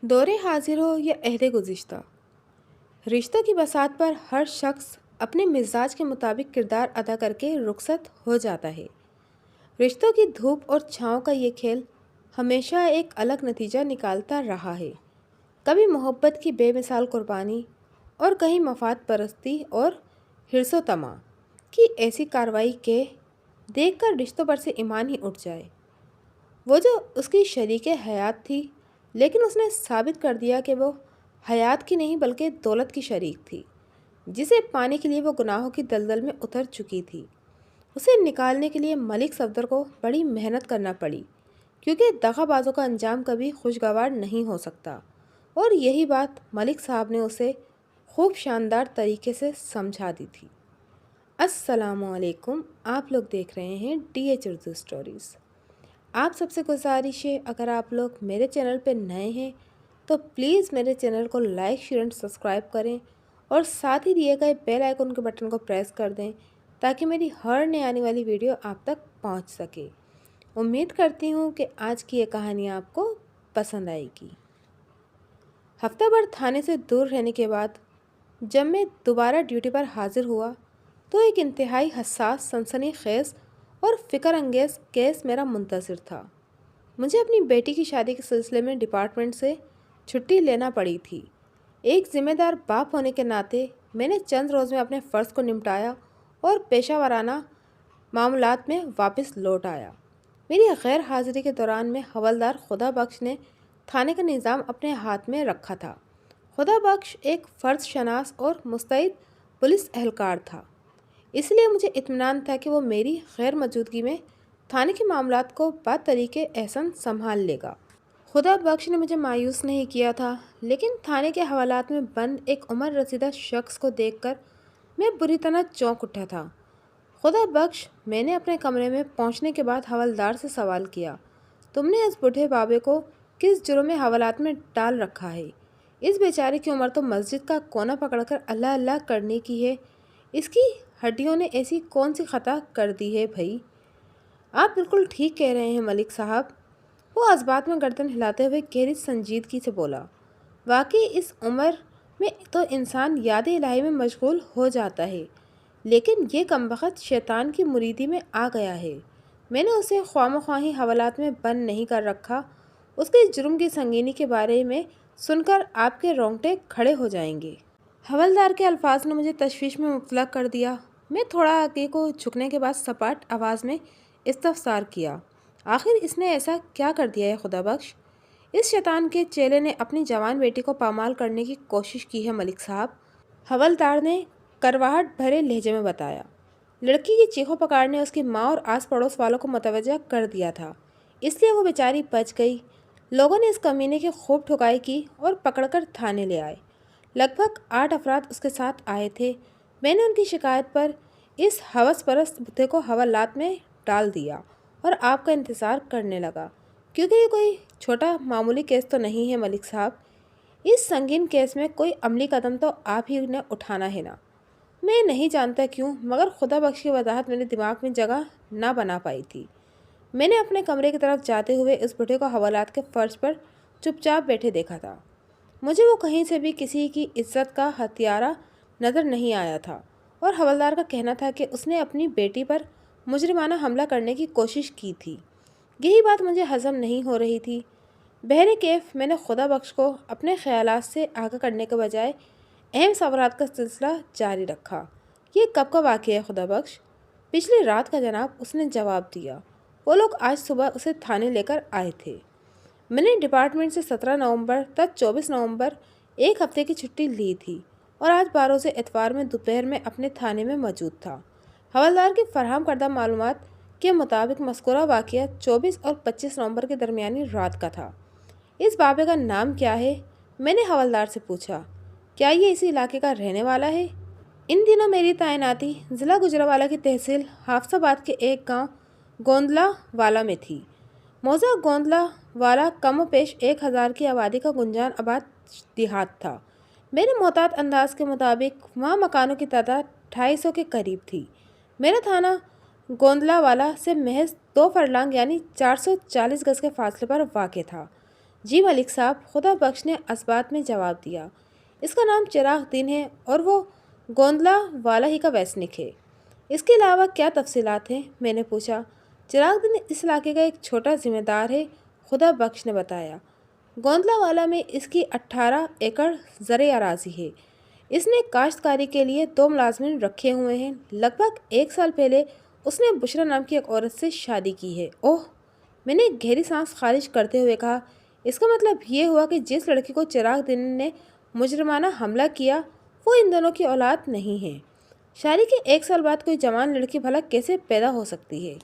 دور حاضر ہو یا عہد گزشتہ، رشتوں کی بساط پر ہر شخص اپنے مزاج کے مطابق کردار ادا کر کے رخصت ہو جاتا ہے۔ رشتوں کی دھوپ اور چھاؤں کا یہ کھیل ہمیشہ ایک الگ نتیجہ نکالتا رہا ہے۔ کبھی محبت کی بے مثال قربانی اور کہیں مفاد پرستی اور حرص و طمع کی ایسی کارروائی کے دیکھ کر رشتوں پر سے ایمان ہی اٹھ جائے۔ وہ جو اس کی شریک حیات تھی، لیکن اس نے ثابت کر دیا کہ وہ حیات کی نہیں بلکہ دولت کی شریک تھی، جسے پانے کے لیے وہ گناہوں کی دلدل میں اتر چکی تھی۔ اسے نکالنے کے لیے ملک صفدر کو بڑی محنت کرنا پڑی، کیونکہ دغا بازوں کا انجام کبھی خوشگوار نہیں ہو سکتا، اور یہی بات ملک صاحب نے اسے خوب شاندار طریقے سے سمجھا دی تھی۔ السلام علیکم، آپ لوگ دیکھ رہے ہیں DH اردو اسٹوریز۔ آپ سب سے گزارش ہے، اگر آپ لوگ میرے چینل پہ نئے ہیں تو پلیز میرے چینل کو لائک، شیئر اینڈ سبسکرائب کریں، اور ساتھ ہی دیے گئے بیل آئیکن کے بٹن کو پریس کر دیں تاکہ میری ہر نئی آنے والی ویڈیو آپ تک پہنچ سکے۔ امید کرتی ہوں کہ آج کی یہ کہانی آپ کو پسند آئے گی۔ ہفتہ بھر تھانے سے دور رہنے کے بعد جب میں دوبارہ ڈیوٹی پر حاضر ہوا تو ایک انتہائی حساس، سنسنی خیز اور فکر انگیز کیس میرا منتظر تھا۔ مجھے اپنی بیٹی کی شادی کے سلسلے میں ڈپارٹمنٹ سے چھٹی لینا پڑی تھی۔ ایک ذمہ دار باپ ہونے کے ناطے میں نے چند روز میں اپنے فرض کو نمٹایا اور پیشہ ورانہ معاملات میں واپس لوٹ آیا۔ میری غیر حاضری کے دوران میں حوالدار خدا بخش نے تھانے کا نظام اپنے ہاتھ میں رکھا تھا۔ خدا بخش ایک فرض شناس اور مستعد پولیس اہلکار تھا، اس لیے مجھے اطمینان تھا کہ وہ میری غیر موجودگی میں تھانے کے معاملات کو بطریقِ احسن سنبھال لے گا۔ خدا بخش نے مجھے مایوس نہیں کیا تھا، لیکن تھانے کے حوالات میں بند ایک عمر رسیدہ شخص کو دیکھ کر میں بری طرح چونک اٹھا تھا۔ خدا بخش، میں نے اپنے کمرے میں پہنچنے کے بعد حوالدار سے سوال کیا، تم نے اس بوڑھے بابے کو کس جرم میں حوالات میں ڈال رکھا ہے؟ اس بیچارے کی عمر تو مسجد کا کونا پکڑ کر اللہ اللہ کرنے کی ہے، اس کی ہڈیوں نے ایسی کون سی خطا کر دی ہے بھائی؟ آپ بالکل ٹھیک کہہ رہے ہیں ملک صاحب، وہ اس بات میں گردن ہلاتے ہوئے گہری سنجیدگی سے بولا۔ واقعی اس عمر میں تو انسان یاد الہی میں مشغول ہو جاتا ہے، لیکن یہ کمبخت شیطان کی مریدی میں آ گیا ہے۔ میں نے اسے خواہ مخواہ حوالات میں بند نہیں کر رکھا۔ اس کے جرم کی سنگینی کے بارے میں سن کر آپ کے رونگٹے کھڑے ہو جائیں گے۔ حوالدار کے الفاظ نے مجھے تشویش میں مبتلا کر دیا۔ میں تھوڑا آگے کو جھکنے کے بعد سپاٹ آواز میں استفسار کیا، آخر اس نے ایسا کیا کر دیا ہے خدا بخش؟ اس شیطان کے چیلے نے اپنی جوان بیٹی کو پامال کرنے کی کوشش کی ہے ملک صاحب، حوالدار نے کرواہٹ بھرے لہجے میں بتایا۔ لڑکی کی چیخو پکار نے اس کی ماں اور آس پڑوس والوں کو متوجہ کر دیا تھا، اس لیے وہ بیچاری بچ گئی۔ لوگوں نے اس کمینے کی خوب ٹھکائی کی اور پکڑ کر تھانے لے آئے۔ لگ بھگ 8 افراد اس کے ساتھ آئے تھے۔ میں نے ان کی شکایت پر اس ہوس پرست بڈھے کو حوالات میں ڈال دیا اور آپ کا انتظار کرنے لگا، کیونکہ یہ کوئی چھوٹا معمولی کیس تو نہیں ہے ملک صاحب۔ اس سنگین کیس میں کوئی عملی قدم تو آپ ہی نے اٹھانا ہے نا۔ میں نہیں جانتا کیوں، مگر خدا بخش کی وضاحت میرے دماغ میں جگہ نہ بنا پائی تھی۔ میں نے اپنے کمرے کی طرف جاتے ہوئے اس بڈھے کو حوالات کے فرش پر چپ چاپ بیٹھے دیکھا تھا۔ مجھے وہ کہیں سے بھی کسی کی عزت کا ہتھیارہ نظر نہیں آیا تھا، اور حوالدار کا کہنا تھا کہ اس نے اپنی بیٹی پر مجرمانہ حملہ کرنے کی کوشش کی تھی۔ یہی بات مجھے ہضم نہیں ہو رہی تھی۔ بہرے کیف میں نے خدا بخش کو اپنے خیالات سے آگاہ کرنے کے بجائے اہم سوالات کا سلسلہ جاری رکھا۔ یہ کب کا واقعہ ہے خدا بخش؟ پچھلی رات کا جناب، اس نے جواب دیا۔ وہ لوگ آج صبح اسے تھانے لے کر آئے تھے۔ میں نے ڈپارٹمنٹ سے 17 نومبر تک 24 نومبر ایک ہفتے کی چھٹی لی تھی، اور آج باروز اتوار میں دوپہر میں اپنے تھانے میں موجود تھا۔ حوالدار کی فراہم کردہ معلومات کے مطابق مذکورہ واقعہ 24 اور 25 نومبر کے درمیانی رات کا تھا۔ اس بابے کا نام کیا ہے؟ میں نے حوالدار سے پوچھا۔ کیا یہ اسی علاقے کا رہنے والا ہے؟ ان دنوں میری تعیناتی ضلع گجرانوالہ کی تحصیل حافظ آباد کے ایک گاؤں گوندلا والا میں تھی۔ موضوع گوندلا والا کم و بیش 1000 کی آبادی کا گنجان آباد دیہات تھا۔ میرے محتاط انداز کے مطابق وہاں مکانوں کی تعداد 250 کے قریب تھی۔ میرا تھانہ گوندلا والا سے محض 2 فرلانگ یعنی 440 گز کے فاصلے پر واقع تھا۔ جی ملک صاحب، خدا بخش نے اسبات میں جواب دیا۔ اس کا نام چراغ دین ہے اور وہ گوندلا والا ہی کا ویسنک ہے۔ اس کے علاوہ کیا تفصیلات ہیں؟ میں نے پوچھا۔ چراغ دین اس علاقے کا ایک چھوٹا ذمہ دار ہے، خدا بخش نے بتایا۔ گوندلا والا میں اس کی 18 ایکڑ زرعی اراضی ہے۔ اس نے کاشتکاری کے لیے 2 ملازمین رکھے ہوئے ہیں۔ لگ بھگ 1 سال پہلے اس نے بشرا نام کی ایک عورت سے شادی کی ہے۔ اوہ! میں نے ایک گہری سانس خارج کرتے ہوئے کہا، اس کا مطلب یہ ہوا کہ جس لڑکی کو چراغ دین نے مجرمانہ حملہ کیا وہ ان دونوں کی اولاد نہیں ہے۔ شادی کے 1 سال بعد کوئی جوان لڑکی بھلا کیسے پیدا ہو سکتی ہے؟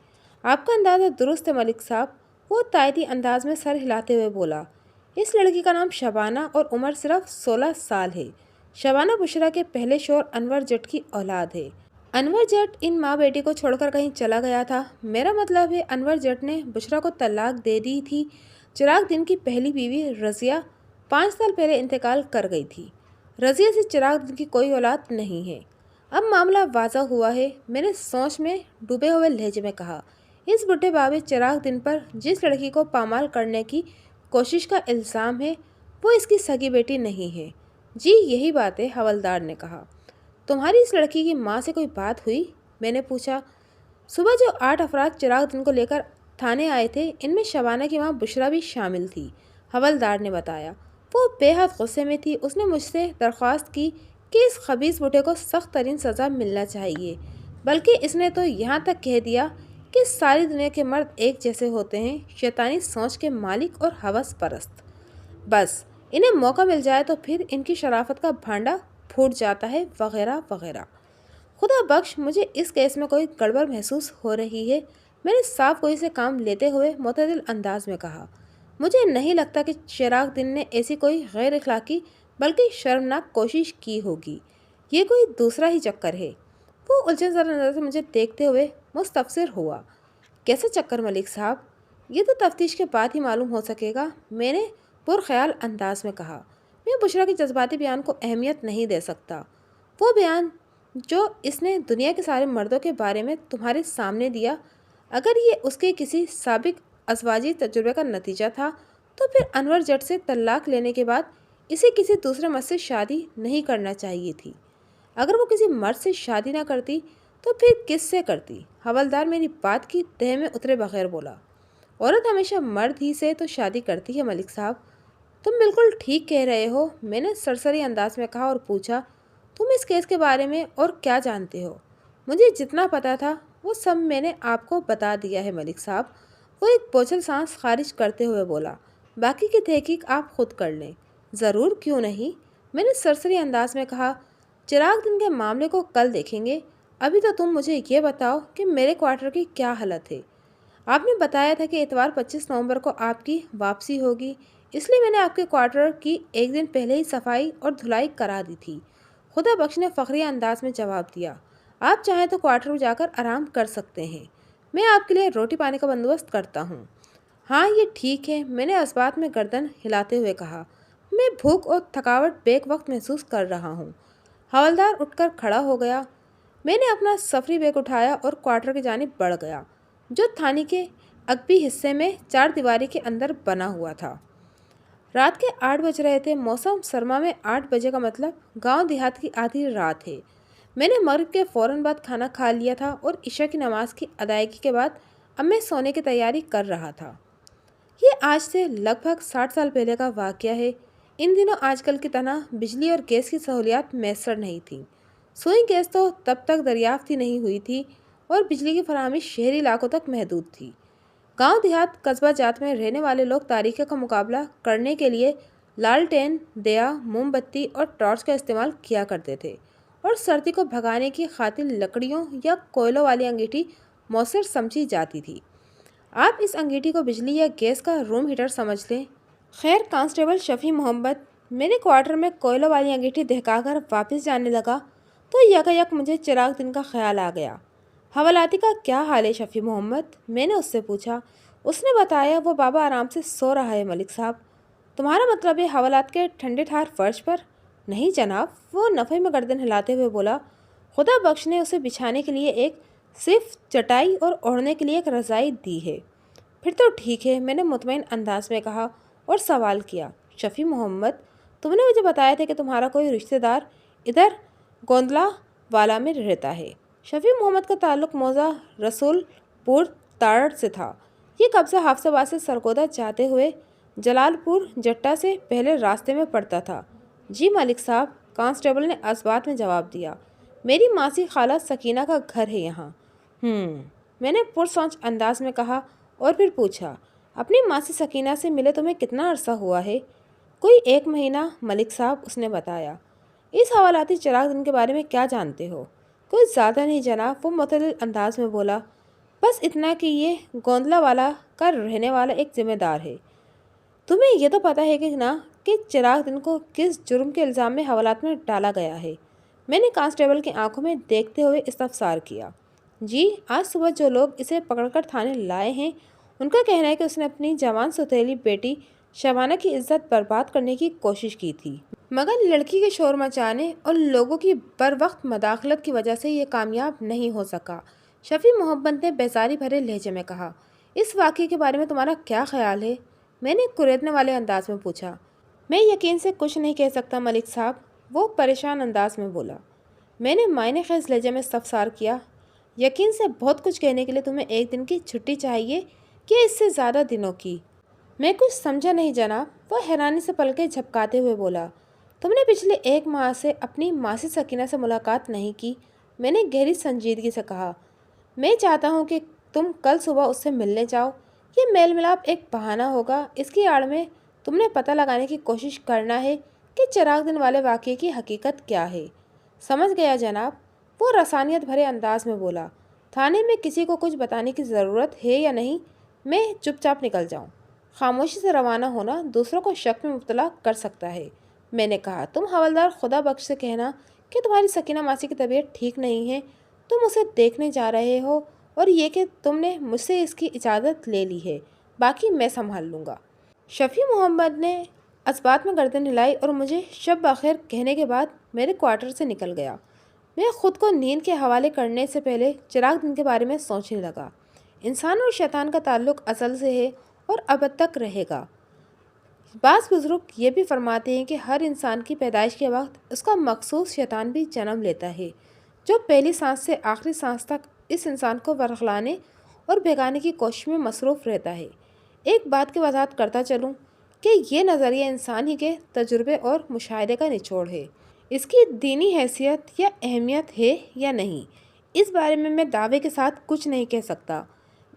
آپ کا اندازہ درست ہے ملک صاحب، وہ تائیدی انداز میں سر ہلاتے ہوئے بولا۔ اس لڑکی کا نام شبانہ اور عمر صرف 16 سال ہے۔ شبانہ بشرا کے پہلے شوہر انور جٹ کی اولاد ہے۔ انور جٹ ان ماں بیٹی کو چھوڑ کر کہیں چلا گیا تھا۔ میرا مطلب ہے انور جٹ نے بشرا کو طلاق دے دی تھی۔ چراغ دین کی پہلی بیوی رضیہ 5 سال پہلے انتقال کر گئی تھی۔ رضیہ سے چراغ دین کی کوئی اولاد نہیں ہے۔ اب معاملہ واضح ہوا ہے، میں نے سوچ میں ڈوبے ہوئے لہجے میں کہا۔ اس بڈھے بابے چراغ دین پر جس لڑکی کو پامال کرنے کی کوشش کا الزام ہے وہ اس کی سگی بیٹی نہیں ہے۔ جی یہی بات ہے، حوالدار نے کہا۔ تمہاری اس لڑکی کی ماں سے کوئی بات ہوئی؟ میں نے پوچھا۔ صبح جو 8 افراد چراغ دین کو لے کر تھانے آئے تھے ان میں شبانہ کی ماں بشرا بھی شامل تھی، حوالدار نے بتایا۔ وہ بے حد غصے میں تھی۔ اس نے مجھ سے درخواست کی کہ اس خبیث بڈھے کو سخت ترین سزا ملنا چاہیے، بلکہ اس نے تو یہاں تک کہہ دیا کہ ساری دنیا کے مرد ایک جیسے ہوتے ہیں، شیطانی سوچ کے مالک اور ہوس پرست۔ بس انہیں موقع مل جائے تو پھر ان کی شرافت کا بھانڈا پھوٹ جاتا ہے، وغیرہ وغیرہ۔ خدا بخش، مجھے اس کیس میں کوئی گڑبڑ محسوس ہو رہی ہے، میں نے صاف گوئی سے کام لیتے ہوئے معتدل انداز میں کہا۔ مجھے نہیں لگتا کہ چراغ دین نے ایسی کوئی غیر اخلاقی بلکہ شرمناک کوشش کی ہوگی۔ یہ کوئی دوسرا ہی چکر ہے۔ وہ الجھن زدہ نظر سے مجھے دیکھتے ہوئے مستفسر ہوا۔ کیسا چکر ملک صاحب؟ یہ تو تفتیش کے بعد ہی معلوم ہو سکے گا، میں نے پرخیال انداز میں کہا۔ میں بشرا کے جذباتی بیان کو اہمیت نہیں دے سکتا۔ وہ بیان جو اس نے دنیا کے سارے مردوں کے بارے میں تمہارے سامنے دیا، اگر یہ اس کے کسی سابق ازواجی تجربے کا نتیجہ تھا تو پھر انور جٹ سے طلاق لینے کے بعد اسے کسی دوسرے مرد سے شادی نہیں کرنا چاہیے تھی۔ اگر وہ کسی مرد سے شادی نہ کرتی تو پھر کس سے کرتی؟ حوالدار میری بات کی تہہ میں اترے بغیر بولا۔ عورت ہمیشہ مرد ہی سے تو شادی کرتی ہے ملک صاحب۔ تم بالکل ٹھیک کہہ رہے ہو، میں نے سرسری انداز میں کہا اور پوچھا، تم اس کیس کے بارے میں اور کیا جانتے ہو؟ مجھے جتنا پتا تھا وہ سب میں نے آپ کو بتا دیا ہے ملک صاحب، وہ ایک بوجھل سانس خارج کرتے ہوئے بولا۔ باقی کی تحقیق آپ خود کر لیں۔ ضرور، کیوں نہیں، میں نے سرسری انداز میں کہا۔ چراغ دین کے معاملے کو کل دیکھیں گے، ابھی تو تم مجھے یہ بتاؤ کہ میرے کوارٹر کی کیا حالت ہے۔ آپ نے بتایا تھا کہ اتوار 25 نومبر کو آپ کی واپسی ہوگی، اس لیے میں نے آپ کے کوارٹر کی 1 دن پہلے ہی صفائی اور دھلائی کرا دی تھی۔ خدا بخش نے فخریہ انداز میں جواب دیا۔ آپ چاہیں تو کوارٹر میں جا کر آرام کر سکتے ہیں، میں آپ کے لیے روٹی پانی کا بندوبست کرتا ہوں۔ ہاں یہ ٹھیک ہے، میں نے اسبات میں گردن ہلاتے ہوئے کہا۔ میں بھوک اور تھکاوٹ بیک وقت محسوس کر رہا ہوں۔ حوالدار اٹھ کر کھڑا ہو گیا۔ میں نے اپنا سفری بیگ اٹھایا اور کوارٹر کی جانب بڑھ گیا، جو تھانے کے عقبی حصے میں 4 دیواری کے اندر بنا ہوا تھا۔ رات کے 8 بج رہے تھے۔ موسم سرما میں 8 بجے کا مطلب گاؤں دیہات کی آدھی رات ہے۔ میں نے مغرب کے فوراً بعد کھانا کھا لیا تھا اور عشاء کی نماز کی ادائیگی کے بعد اب میں سونے کی تیاری کر رہا تھا۔ یہ آج سے لگ بھگ 60 سال پہلے کا واقعہ ہے۔ ان دنوں آج کل کی طرح بجلی اور گیس کی سہولیات میسر نہیں تھیں۔ سوئی گیس تو تب تک دریافت ہی نہیں ہوئی تھی اور بجلی کی فراہمی شہری علاقوں تک محدود تھی۔ گاؤں دیہات قصبہ جات میں رہنے والے لوگ تاریکی کا مقابلہ کرنے کے لیے لالٹین، دیا، موم بتی اور ٹارچ کا استعمال کیا کرتے تھے، اور سردی کو بھگانے کی خاطر لکڑیوں یا کوئلوں والی انگیٹھی مؤثر سمجھی جاتی تھی۔ آپ اس انگیٹھی کو بجلی یا گیس کا روم ہیٹر سمجھ لیں۔ خیر، کانسٹیبل شفیع محمد میرے کوارٹر میں کوئلوں والی انگیٹھی دہکا کر واپس جانے لگا تو یکا مجھے چراغ دین کا خیال آ گیا۔ حوالاتی کا کیا حال ہے شفیع محمد؟ میں نے اس سے پوچھا۔ اس نے بتایا وہ بابا آرام سے سو رہا ہے ملک صاحب۔ تمہارا مطلب ہے حوالات کے ٹھنڈے ٹھار فرش پر؟ نہیں جناب، وہ نفے میں گردن ہلاتے ہوئے بولا۔ خدا بخش نے اسے بچھانے کے لیے ایک صرف چٹائی اور اوڑھنے کے لیے ایک رضائی دی ہے۔ پھر تو ٹھیک ہے، میں نے مطمئن انداز میں کہا۔ اور سوال کیا، شفیع محمد، تم نے مجھے بتایا تھا کہ تمہارا کوئی رشتہ دار ادھر گوندلا والا میں رہتا ہے۔ شفیع محمد کا تعلق موضع رسول پور تاڑ سے تھا۔ یہ قبضہ حافظ آباد سے سرگودا جاتے ہوئے جلال پور جٹا سے پہلے راستے میں پڑتا تھا۔ جی ملک صاحب، کانسٹیبل نے اثبات میں جواب دیا، میری ماسی خالہ سکینہ کا گھر ہے یہاں۔ میں نے پرسوچ انداز میں کہا اور پھر پوچھا، اپنی ماسی سکینہ سے ملے تمہیں کتنا عرصہ ہوا ہے؟ کوئی 1 مہینہ ملک صاحب، اس نے بتایا۔ اس حوالاتی چراغ دن کے بارے میں کیا جانتے ہو؟ کوئی زیادہ نہیں جناب، وہ معتدل انداز میں بولا، بس اتنا کہ یہ گوندلا والا کا رہنے والا ایک ذمہ دار ہے۔ تمہیں یہ تو پتہ ہے کہ نہ کہ چراغ دن کو کس جرم کے الزام میں حوالات میں ڈالا گیا ہے؟ میں نے کانسٹیبل کی آنکھوں میں دیکھتے ہوئے استفسار کیا۔ جی، آج صبح جو لوگ اسے پکڑ کر تھانے لائے ہیں ان کا کہنا ہے کہ اس نے اپنی جوان سوتیلی بیٹی شبانہ کی عزت برباد کرنے کی کوشش کی تھی، مگر لڑکی کے شور مچانے اور لوگوں کی بر وقت مداخلت کی وجہ سے یہ کامیاب نہیں ہو سکا۔ شفیع محمد نے بیزاری بھرے لہجے میں کہا، اس واقعے کے بارے میں تمہارا کیا خیال ہے؟ میں نے کریدنے والے انداز میں پوچھا۔ میں یقین سے کچھ نہیں کہہ سکتا ملک صاحب، وہ پریشان انداز میں بولا۔ میں نے معنی خیز لہجے میں استفسار کیا، یقین سے بہت کچھ کہنے کے لیے تمہیں 1 دن کی چھٹی چاہیے کہ اس سے زیادہ دنوں کی؟ میں کچھ سمجھا نہیں جناب، وہ حیرانی سے پلکیں جھپکاتے ہوئے بولا۔ تم نے پچھلے 1 ماہ سے اپنی ماسی سکینہ سے ملاقات نہیں کی؟ میں نے گہری سنجیدگی سے کہا۔ میں چاہتا ہوں کہ تم کل صبح اس سے ملنے جاؤ۔ یہ میل ملاپ ایک بہانہ ہوگا، اس کی آڑ میں تم نے پتہ لگانے کی کوشش کرنا ہے کہ چراغ دن والے واقعے کی حقیقت کیا ہے۔ سمجھ گیا جناب، وہ رسانیت بھرے انداز میں بولا۔ تھانے میں کسی کو کچھ بتانے کی ضرورت ہے یا نہیں؟ میں چپ چاپ نکل جاؤں؟ خاموشی سے روانہ ہونا دوسروں کو شک میں مبتلا کر سکتا ہے۔ میں نے کہا، تم حوالدار خدا بخش سے کہنا کہ تمہاری سکینہ ماسی کی طبیعت ٹھیک نہیں ہے، تم اسے دیکھنے جا رہے ہو، اور یہ کہ تم نے مجھ سے اس کی اجازت لے لی ہے، باقی میں سنبھال لوں گا۔ شفیع محمد نے اثبات میں گردن ہلائی اور مجھے شب بخیر کہنے کے بعد میرے کوارٹر سے نکل گیا۔ میں خود کو نیند کے حوالے کرنے سے پہلے چراغ دن کے بارے میں سوچنے لگا۔ انسان اور شیطان کا تعلق ازل سے ہے اور ابد تک رہے گا۔ بعض بزرگ یہ بھی فرماتے ہیں کہ ہر انسان کی پیدائش کے وقت اس کا مخصوص شیطان بھی جنم لیتا ہے، جو پہلی سانس سے آخری سانس تک اس انسان کو ورغلانے اور بھگانے کی کوشش میں مصروف رہتا ہے۔ ایک بات کی وضاحت کرتا چلوں کہ یہ نظریہ انسان ہی کے تجربے اور مشاہدے کا نچوڑ ہے۔ اس کی دینی حیثیت یا اہمیت ہے یا نہیں، اس بارے میں دعوے کے ساتھ کچھ نہیں کہہ سکتا۔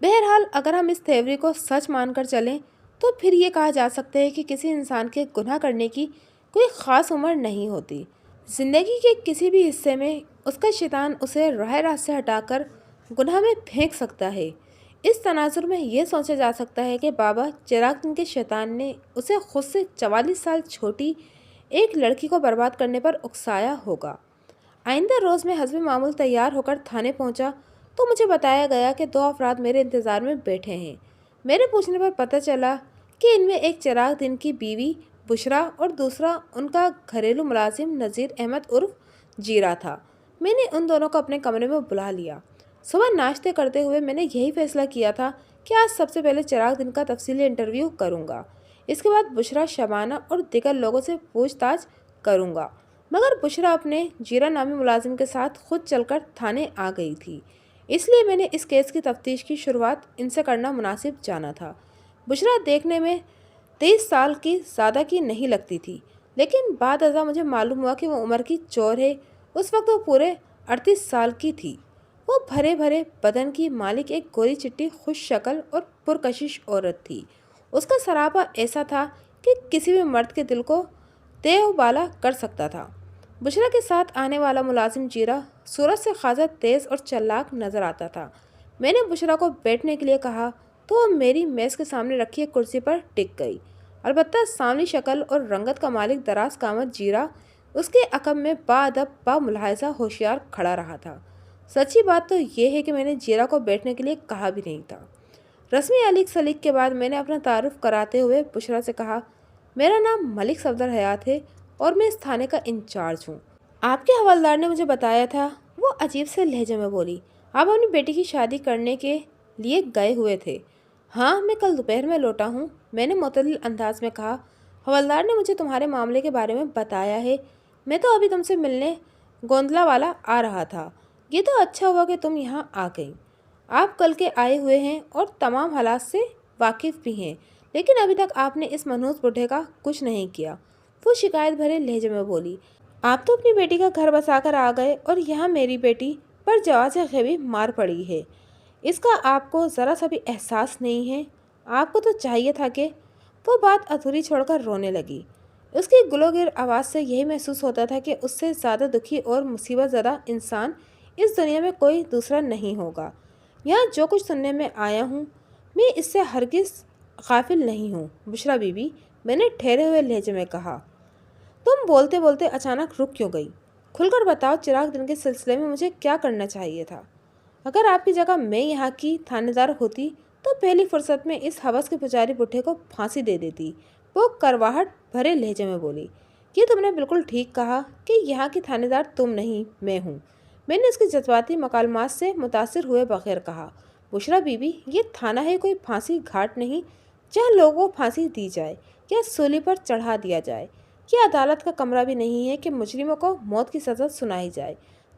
بہرحال اگر ہم اس تھیوری کو سچ مان کر چلیں تو پھر یہ کہا جا سکتا ہے کہ کسی انسان کے گناہ کرنے کی کوئی خاص عمر نہیں ہوتی۔ زندگی کے کسی بھی حصے میں اس کا شیطان اسے راہ راست سے ہٹا کر گناہ میں پھینک سکتا ہے۔ اس تناظر میں یہ سوچا جا سکتا ہے کہ بابا چراغ دن کے شیطان نے اسے خود سے 44 سال چھوٹی ایک لڑکی کو برباد کرنے پر اکسایا ہوگا۔ آئندہ روز میں حسب معمول تیار ہو کر تھانے پہنچا تو مجھے بتایا گیا کہ 2 افراد میرے انتظار میں بیٹھے ہیں۔ میرے پوچھنے پر پتہ چلا کہ ان میں ایک چراغ دن کی بیوی بشرا اور دوسرا ان کا گھریلو ملازم نذیر احمد عرف جیرا تھا۔ میں نے ان دونوں کو اپنے کمرے میں بلا لیا۔ صبح ناشتے کرتے ہوئے میں نے یہی فیصلہ کیا تھا کہ آج سب سے پہلے چراغ دن کا تفصیلی انٹرویو کروں گا، اس کے بعد بشرا، شبانہ اور دیگر لوگوں سے پوچھ تاچھ کروں گا، مگر بشرا اپنے جیرا نامی ملازم کے ساتھ خود چل کر تھانے آ گئی تھی، اس لیے میں نے اس کیس کی تفتیش کی شروعات ان سے کرنا مناسب جانا تھا۔ بشرا دیکھنے میں 23 سال کی زیادہ کی نہیں لگتی تھی، لیکن بعد ازاں مجھے معلوم ہوا کہ وہ عمر کی چور ہے۔ اس وقت وہ پورے 38 سال کی تھی۔ وہ بھرے بھرے بدن کی مالک ایک گوری چٹی خوش شکل اور پرکشش عورت تھی۔ اس کا سراپا ایسا تھا کہ کسی بھی مرد کے دل کو تیو بالا کر سکتا تھا۔ بشرا کے ساتھ آنے والا ملازم جیرا صورت سے خاصا تیز اور چلاک نظر آتا تھا۔ میں نے بشرا کو بیٹھنے کے لیے کہا تو وہ میری میز کے سامنے رکھی ایک کرسی پر ٹک گئی۔ البتہ سانولی شکل اور رنگت کا مالک دراز قامت جیرا اس کے عقب میں باادب با ملاحظہ ہوشیار کھڑا رہا تھا۔ سچی بات تو یہ ہے کہ میں نے جیرا کو بیٹھنے کے لیے کہا بھی نہیں تھا۔ رسمی علیق سلیق کے بعد میں نے اپنا تعارف کراتے ہوئے بشرا سے کہا، میرا نام ملک صفدر حیات ہے اور میں اس تھانے کا انچارج ہوں۔ آپ کے حوالدار نے مجھے بتایا تھا، وہ عجیب سے لہجے میں بولی، آپ اپنی بیٹی کی شادی کرنے کے لیے گئے ہوئے تھے؟ ہاں، میں کل دوپہر میں لوٹا ہوں۔ میں نے معتدل انداز میں کہا۔ حوالدار نے مجھے تمہارے معاملے کے بارے میں بتایا ہے۔ میں تو ابھی تم سے ملنے گوندلا والا آ رہا تھا۔ یہ تو اچھا ہوا کہ تم یہاں آ گئی۔ آپ کل کے آئے ہوئے ہیں اور تمام حالات سے واقف بھی ہیں، لیکن ابھی تک آپ نے اس منحوس بڈھے کا کچھ نہیں کیا، وہ شکایت بھرے لہجے میں بولی۔ آپ تو اپنی بیٹی کا گھر بسا کر آ گئے اور یہاں میری بیٹی پر جواز غیبی مار پڑی ہے۔ اس کا آپ کو ذرا سا بھی احساس نہیں ہے؟ آپ کو تو چاہیے تھا کہ… وہ بات ادھوری چھوڑ کر رونے لگی۔ اس کی گلوگر آواز سے یہی محسوس ہوتا تھا کہ اس سے زیادہ دکھی اور مصیبت زدہ انسان اس دنیا میں کوئی دوسرا نہیں ہوگا۔ یہاں جو کچھ سننے میں آیا ہوں، میں اس سے ہرگز غافل نہیں ہوں۔ بشریٰ بی بی، میں نے ٹھہرے ہوئے لہجے میں کہا۔ تم بولتے بولتے اچانک رک کیوں گئی؟ کھل کر بتاؤ، چراغ دن کے سلسلے میں مجھے کیا کرنا چاہیے تھا؟ اگر آپ کی جگہ میں یہاں کی تھانے دار ہوتی تو پہلی فرصت میں اس حوث کے پجاری بڈھے کو پھانسی دے دیتی، وہ کرواہٹ بھرے لہجے میں بولی۔ یہ تم نے بالکل ٹھیک کہا کہ یہاں کی تھانے دار تم نہیں، میں ہوں، میں نے اس کی جذباتی مکالمات سے متاثر ہوئے بغیر کہا۔ بشریٰ بی بی، یہ تھانہ ہے، کوئی پھانسی گھاٹ نہیں جہاں لوگوں کو پھانسی دی جائے یا سولی پر چڑھا دیا جائے۔ یہ عدالت کا کمرہ بھی نہیں ہے کہ مجرموں کو موت کی سزا سنائی جائے۔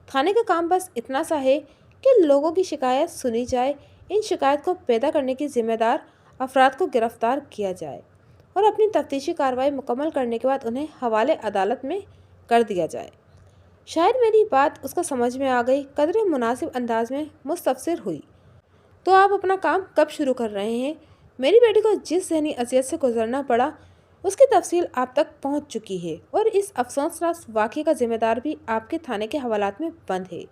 تھانے کا کام بس اتنا سا ہے کہ لوگوں کی شکایت سنی جائے، ان شکایت کو پیدا کرنے کی ذمہ دار افراد کو گرفتار کیا جائے اور اپنی تفتیشی کارروائی مکمل کرنے کے بعد انہیں حوالے عدالت میں کر دیا جائے۔ شاید میری بات اس کو سمجھ میں آ گئی، قدرے مناسب انداز میں مستفسر ہوئی۔ تو آپ اپنا کام کب شروع کر رہے ہیں؟ میری بیٹی کو جس ذہنی اذیت سے گزرنا پڑا اس کی تفصیل آپ تک پہنچ چکی ہے، اور اس افسوسناک واقعے کا ذمہ دار بھی آپ کے تھانے کے حوالات میں بند ہے۔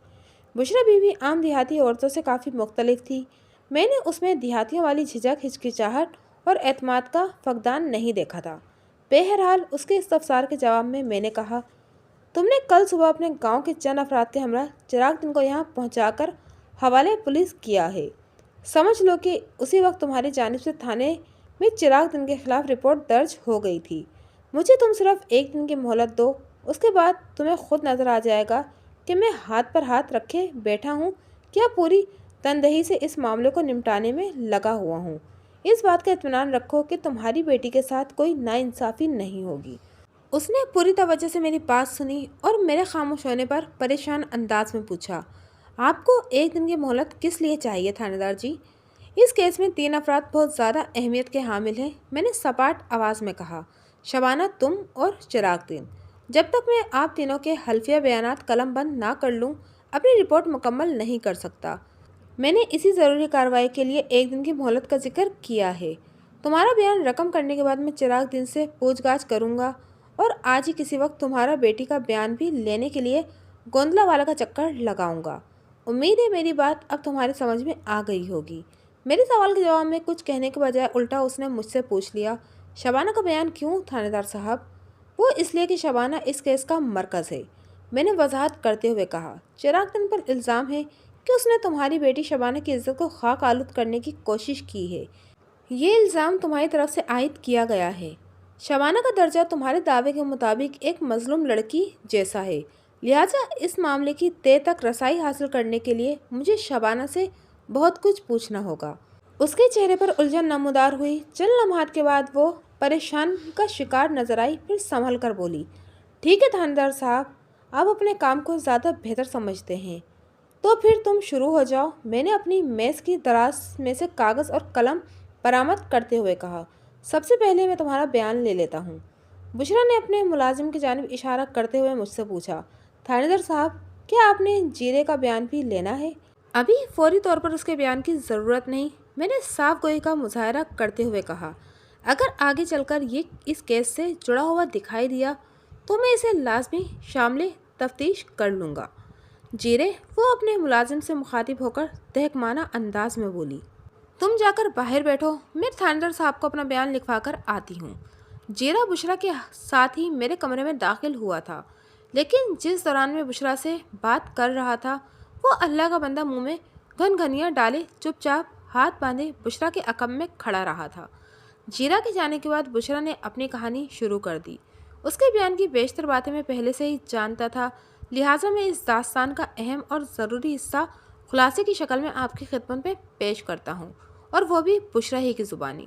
بشریٰ بی بی عام دیہاتی عورتوں سے کافی مختلف تھی۔ میں نے اس میں دیہاتیوں والی جھجک، ہچکچاہٹ اور اعتماد کا فقدان نہیں دیکھا تھا۔ بہرحال اس کے استفسار کے جواب میں نے کہا، تم نے کل صبح اپنے گاؤں کے چند افراد کے ہمراہ چراغ دن کو یہاں پہنچا کر حوالے پولیس کیا ہے۔ سمجھ لو کہ اسی وقت تمہاری جانب سے تھانے میں چراغ دن کے خلاف رپورٹ درج ہو گئی تھی۔ مجھے تم صرف ایک دن کی مہلت دو، اس کے بعد تمہیں خود نظر آ جائے گا کہ میں ہاتھ پر ہاتھ رکھے بیٹھا ہوں کیا پوری تندہی سے اس معاملے کو نمٹانے میں لگا ہوا ہوں۔ اس بات کا اطمینان رکھو کہ تمہاری بیٹی کے ساتھ کوئی ناانصافی نہیں ہوگی۔ اس نے پوری توجہ سے میری بات سنی اور میرے خاموش ہونے پر پریشان انداز میں پوچھا، آپ کو ایک دن کی مہلت کس لیے چاہیے تھانے دار جی؟ اس کیس میں 3 افراد بہت زیادہ اہمیت کے حامل ہیں، میں نے سپاٹ آواز میں کہا، شبانہ، تم اور چراغ دن۔ جب تک میں آپ تینوں کے حلفیہ بیانات قلم بند نہ کر لوں اپنی رپورٹ مکمل نہیں کر سکتا۔ میں نے اسی ضروری کارروائی کے لیے ایک دن کی مہلت کا ذکر کیا ہے۔ تمہارا بیان رقم کرنے کے بعد میں چراغ دن سے پوچھ گاچھ کروں گا اور آج ہی کسی وقت تمہارا بیٹی کا بیان بھی لینے کے لیے گوندلا والا کا چکر لگاؤں گا۔ امید ہے میری بات اب تمہاری سمجھ میں آ گئی ہوگی۔ میرے سوال کے جواب میں کچھ کہنے کے بجائے الٹا اس نے مجھ سے پوچھ لیا، شبانہ کا بیان کیوں تھانے دار صاحب؟ وہ اس لیے کہ شبانہ اس کیس کا مرکز ہے، میں نے وضاحت کرتے ہوئے کہا۔ چراغ دن پر الزام ہے کہ اس نے تمہاری بیٹی شبانہ کی عزت کو خاک آلود کرنے کی کوشش کی ہے۔ یہ الزام تمہاری طرف سے عائد کیا گیا ہے۔ شبانہ کا درجہ تمہارے دعوے کے مطابق ایک مظلوم لڑکی جیسا ہے، لہٰذا اس معاملے کی تہہ تک رسائی حاصل کرنے کے لیے مجھے شبانہ سے بہت کچھ پوچھنا ہوگا۔ اس کے چہرے پر الجھن نمودار ہوئی۔ چند لمحات کے بعد وہ پریشان کا شکار نظر آئی، پھر سنبھل کر بولی، ٹھیک ہے تھانے دار صاحب، آپ اپنے کام کو زیادہ بہتر سمجھتے ہیں تو پھر تم شروع ہو جاؤ۔ میں نے اپنی میز کی دراز میں سے کاغذ اور قلم برآمد کرتے ہوئے کہا، سب سے پہلے میں تمہارا بیان لے لیتا ہوں۔ بشریٰ نے اپنے ملازم کی جانب اشارہ کرتے ہوئے مجھ سے پوچھا، تھانے دار صاحب، کیا آپ نے جیرے کا بیان بھی لینا ہے؟ ابھی فوری طور پر اس کے بیان کی ضرورت نہیں، میں نے صاف گوئی کا مظاہرہ کرتے ہوئے کہا۔ اگر آگے چل کر یہ اس کیس سے جڑا ہوا دکھائی دیا تو میں اسے لازمی شامل تفتیش کر لوں گا۔ جیرے، وہ اپنے ملازم سے مخاطب ہو کر تحقیقانہ انداز میں بولی، تم جا کر باہر بیٹھو، میں تھانے دار صاحب کو اپنا بیان لکھوا کر آتی ہوں۔ جیرا بشریٰ کے ساتھ ہی میرے کمرے میں داخل ہوا تھا، لیکن جس دوران میں بشریٰ سے بات کر رہا تھا وہ اللہ کا بندہ منہ میں گھنگھنیاں ڈالے چپ چاپ ہاتھ باندھے بشریٰ کے عقب میں کھڑا رہا تھا۔ جیرا کے جانے کے بعد بشریٰ نے اپنی کہانی شروع کر دی۔ اس کے بیان کی بیشتر باتیں میں پہلے سے ہی جانتا تھا، لہٰذا میں اس داستان کا اہم اور ضروری حصہ خلاصے کی شکل میں آپ کی خدمت میں پیش کرتا ہوں، اور وہ بھی بشریٰ ہی کی زبانی۔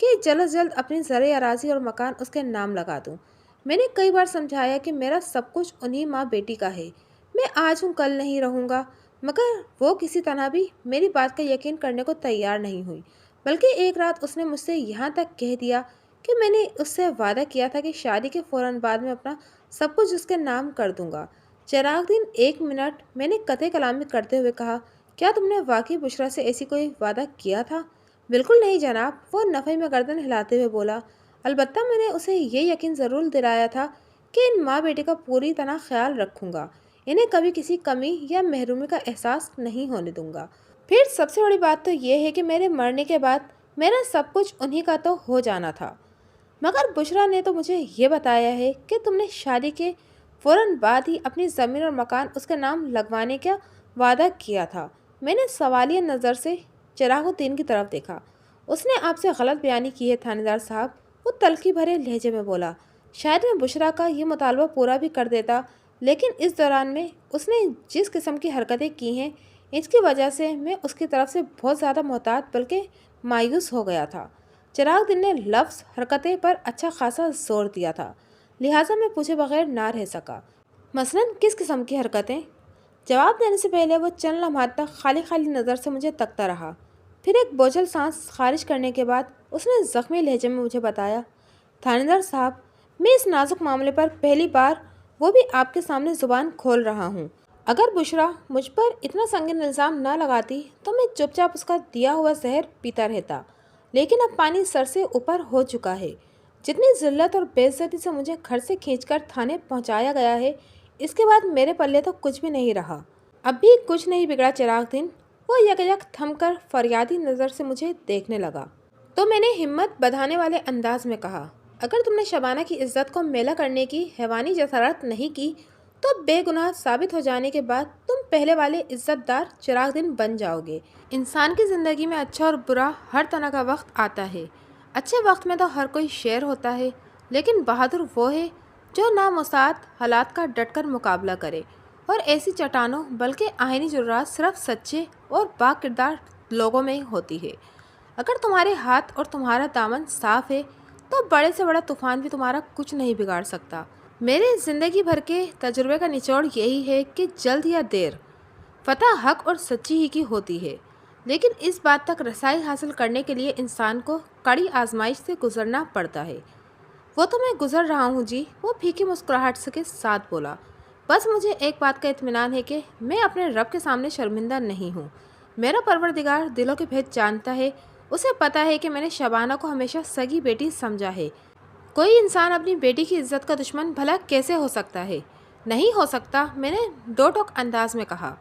کہ جلد از جلد اپنی زرعی اراضی اور مکان اس کے نام لگا دوں۔ میں نے کئی بار سمجھایا کہ میرا سب کچھ انہی ماں بیٹی کا ہے، میں آج ہوں کل نہیں رہوں گا، مگر وہ کسی طرح بھی میری بات کا یقین کرنے کو تیار نہیں ہوئی، بلکہ ایک رات اس نے مجھ سے یہاں تک کہہ دیا کہ میں نے اس سے وعدہ کیا تھا کہ شادی کے فوراً بعد میں اپنا سب کچھ اس کے نام کر دوں گا۔ چراغ دن 1 منٹ، میں نے قطع کلامی کرتے ہوئے کہا، کیا تم نے واقعی بشریٰ سے ایسی کوئی وعدہ کیا تھا؟ بالکل نہیں جناب، وہ نفی میں گردن ہلاتے ہوئے بولا، البتہ میں نے اسے یہ یقین ضرور دلایا تھا کہ ان ماں بیٹی کا پوری طرح خیال رکھوں گا، انہیں کبھی کسی کمی یا محرومی کا احساس نہیں ہونے دوں گا۔ پھر سب سے بڑی بات تو یہ ہے کہ میرے مرنے کے بعد میرا سب کچھ انہی کا تو ہو جانا تھا، مگر بشریٰ نے تو مجھے یہ بتایا ہے کہ تم نے شادی کے فوراً بعد ہی اپنی زمین اور مکان اس کے نام لگوانے کا وعدہ کیا تھا۔ میں نے سوالیہ نظر سے چراغ الدین کی طرف دیکھا۔ اس نے آپ سے غلط بیانی کی ہے تھانے دار صاحب، وہ تلخی بھرے لہجے میں بولا۔ شاید میں بشریٰ کا یہ مطالبہ پورا بھی کر دیتا، لیکن اس دوران میں اس نے جس قسم کی حرکتیں کی ہیں اس کی وجہ سے میں اس کی طرف سے بہت زیادہ محتاط بلکہ مایوس ہو گیا تھا۔ چراغ دن نے لفظ حرکتیں پر اچھا خاصا زور دیا تھا، لہٰذا میں پوچھے بغیر نہ رہ سکا، مثلاً کس قسم کی حرکتیں؟ جواب دینے سے پہلے وہ چند لمحات تک خالی خالی نظر سے مجھے تکتا رہا، پھر ایک بوجھل سانس خارج کرنے کے بعد اس نے زخمی لہجے میں مجھے بتایا، تھانے دار صاحب، میں اس نازک معاملے پر پہلی بار وہ بھی آپ کے سامنے زبان کھول رہا ہوں۔ اگر بشریٰ مجھ پر اتنا سنگین الزام نہ لگاتی تو میں چپ چاپ اس کا دیا ہوا زہر پیتا رہتا، لیکن اب پانی سر سے اوپر ہو چکا ہے۔ جتنی ذلت اور بے عزتی سے مجھے گھر سے کھینچ کر تھانے پہنچایا گیا ہے، اس کے بعد میرے پلے تو کچھ بھی نہیں رہا۔ اب بھی کچھ نہیں بگڑا چراغ دن، وہ یک یک تھم کر فریادی نظر سے مجھے دیکھنے لگا۔ تو میں نے ہمت بندھانے والے انداز میں کہا، اگر تم نے شبانہ کی عزت کو میلا کرنے کی حیوانی جسارت نہیں کی تو بے گناہ ثابت ہو جانے کے بعد تم پہلے والے عزت دار چراغ دن بن جاؤ گے۔ انسان کی زندگی میں اچھا اور برا ہر طرح کا وقت آتا ہے۔ اچھے وقت میں تو ہر کوئی شیر ہوتا ہے، لیکن بہادر وہ ہے جو نامساعد حالات کا ڈٹ کر مقابلہ کرے، اور ایسی چٹانوں بلکہ آئینی جرات صرف سچے اور با کردار لوگوں میں ہی ہوتی ہے۔ اگر تمہارے ہاتھ اور تمہارا دامن صاف ہے تو بڑے سے بڑا طوفان بھی تمہارا کچھ نہیں بگاڑ سکتا۔ میرے زندگی بھر کے تجربے کا نچوڑ یہی ہے کہ جلد یا دیر فتح حق اور سچی ہی کی ہوتی ہے، لیکن اس بات تک رسائی حاصل کرنے کے لیے انسان کو کڑی آزمائش سے گزرنا پڑتا ہے۔ وہ تو میں گزر رہا ہوں جی، وہ پھیکی مسکراہٹ کے ساتھ بولا۔ بس مجھے ایک بات کا اطمینان ہے کہ میں اپنے رب کے سامنے شرمندہ نہیں ہوں۔ میرا پروردگار دلوں کے بھید جانتا ہے، اسے پتا ہے کہ میں نے شبانہ کو ہمیشہ سگی بیٹی سمجھا ہے۔ کوئی انسان اپنی بیٹی کی عزت کا دشمن بھلا کیسے ہو سکتا ہے؟ نہیں ہو سکتا، میں نے دو ٹوک انداز میں کہا،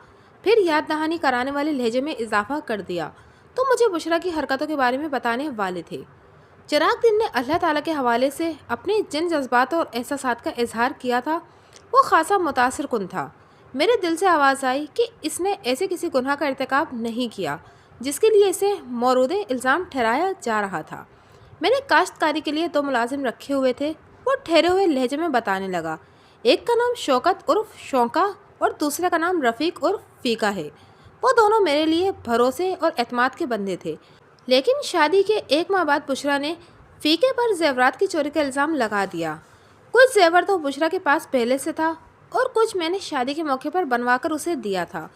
پھر یاد دہانی کرانے والے لہجے میں اضافہ کر دیا، تو مجھے بشریٰ کی حرکتوں کے بارے میں بتانے والے تھے۔ چراغ دن نے اللہ تعالیٰ کے حوالے سے اپنے جن جذبات اور احساسات کا اظہار کیا تھا وہ خاصا متاثر کن تھا۔ میرے دل سے آواز آئی کہ اس نے ایسے کسی گناہ کا ارتکاب نہیں کیا جس کے لیے اسے مورود الزام ٹھہرایا جا رہا تھا۔ میں نے کاشتکاری کے لیے 2 ملازم رکھے ہوئے تھے، وہ ٹھہرے ہوئے لہجے میں بتانے لگا، ایک کا نام شوکت عرف شونکا اور دوسرے کا نام رفیق عرف فیقہ ہے۔ وہ دونوں میرے لیے بھروسے اور اعتماد کے بندے تھے، لیکن شادی کے 1 ماہ بعد بشریٰ نے فیقے پر زیورات کی چوری کا الزام لگا دیا۔ کچھ زیور تو بشریٰ کے پاس پہلے سے تھا اور کچھ میں نے شادی کے موقع پر بنوا کر اسے دیا تھا۔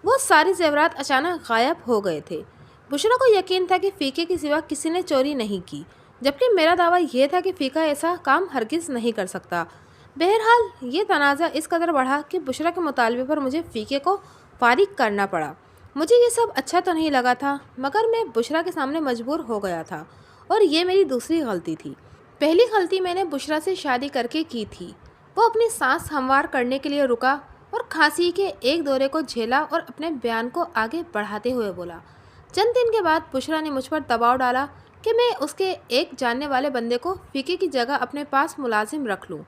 وہ سارے زیورات اچانک غائب ہو گئے تھے۔ بشریٰ کو یقین تھا کہ فیقے کے سوا کسی نے چوری نہیں کی، جبکہ میرا دعویٰ یہ تھا کہ فیقہ ایسا کام ہرگز نہیں کر سکتا۔ بہرحال یہ تنازع اس قدر بڑھا کہ بشریٰ کے مطالبے پر مجھے فیقے کو فارغ کرنا پڑا۔ مجھے یہ سب اچھا تو نہیں لگا تھا، مگر میں بشریٰ کے سامنے مجبور ہو گیا تھا، اور یہ میری دوسری غلطی تھی۔ پہلی غلطی میں نے بشریٰ سے شادی کر کے کی تھی۔ وہ اپنی سانس ہموار کرنے کے لیے رکا اور کھانسی کے ایک دورے کو جھیلا اور اپنے بیان کو آگے بڑھاتے ہوئے بولا۔ چند دن کے بعد بشریٰ نے مجھ پر دباؤ ڈالا کہ میں اس کے ایک جاننے والے بندے کو فیقے کی جگہ اپنے پاس ملازم رکھ لوں۔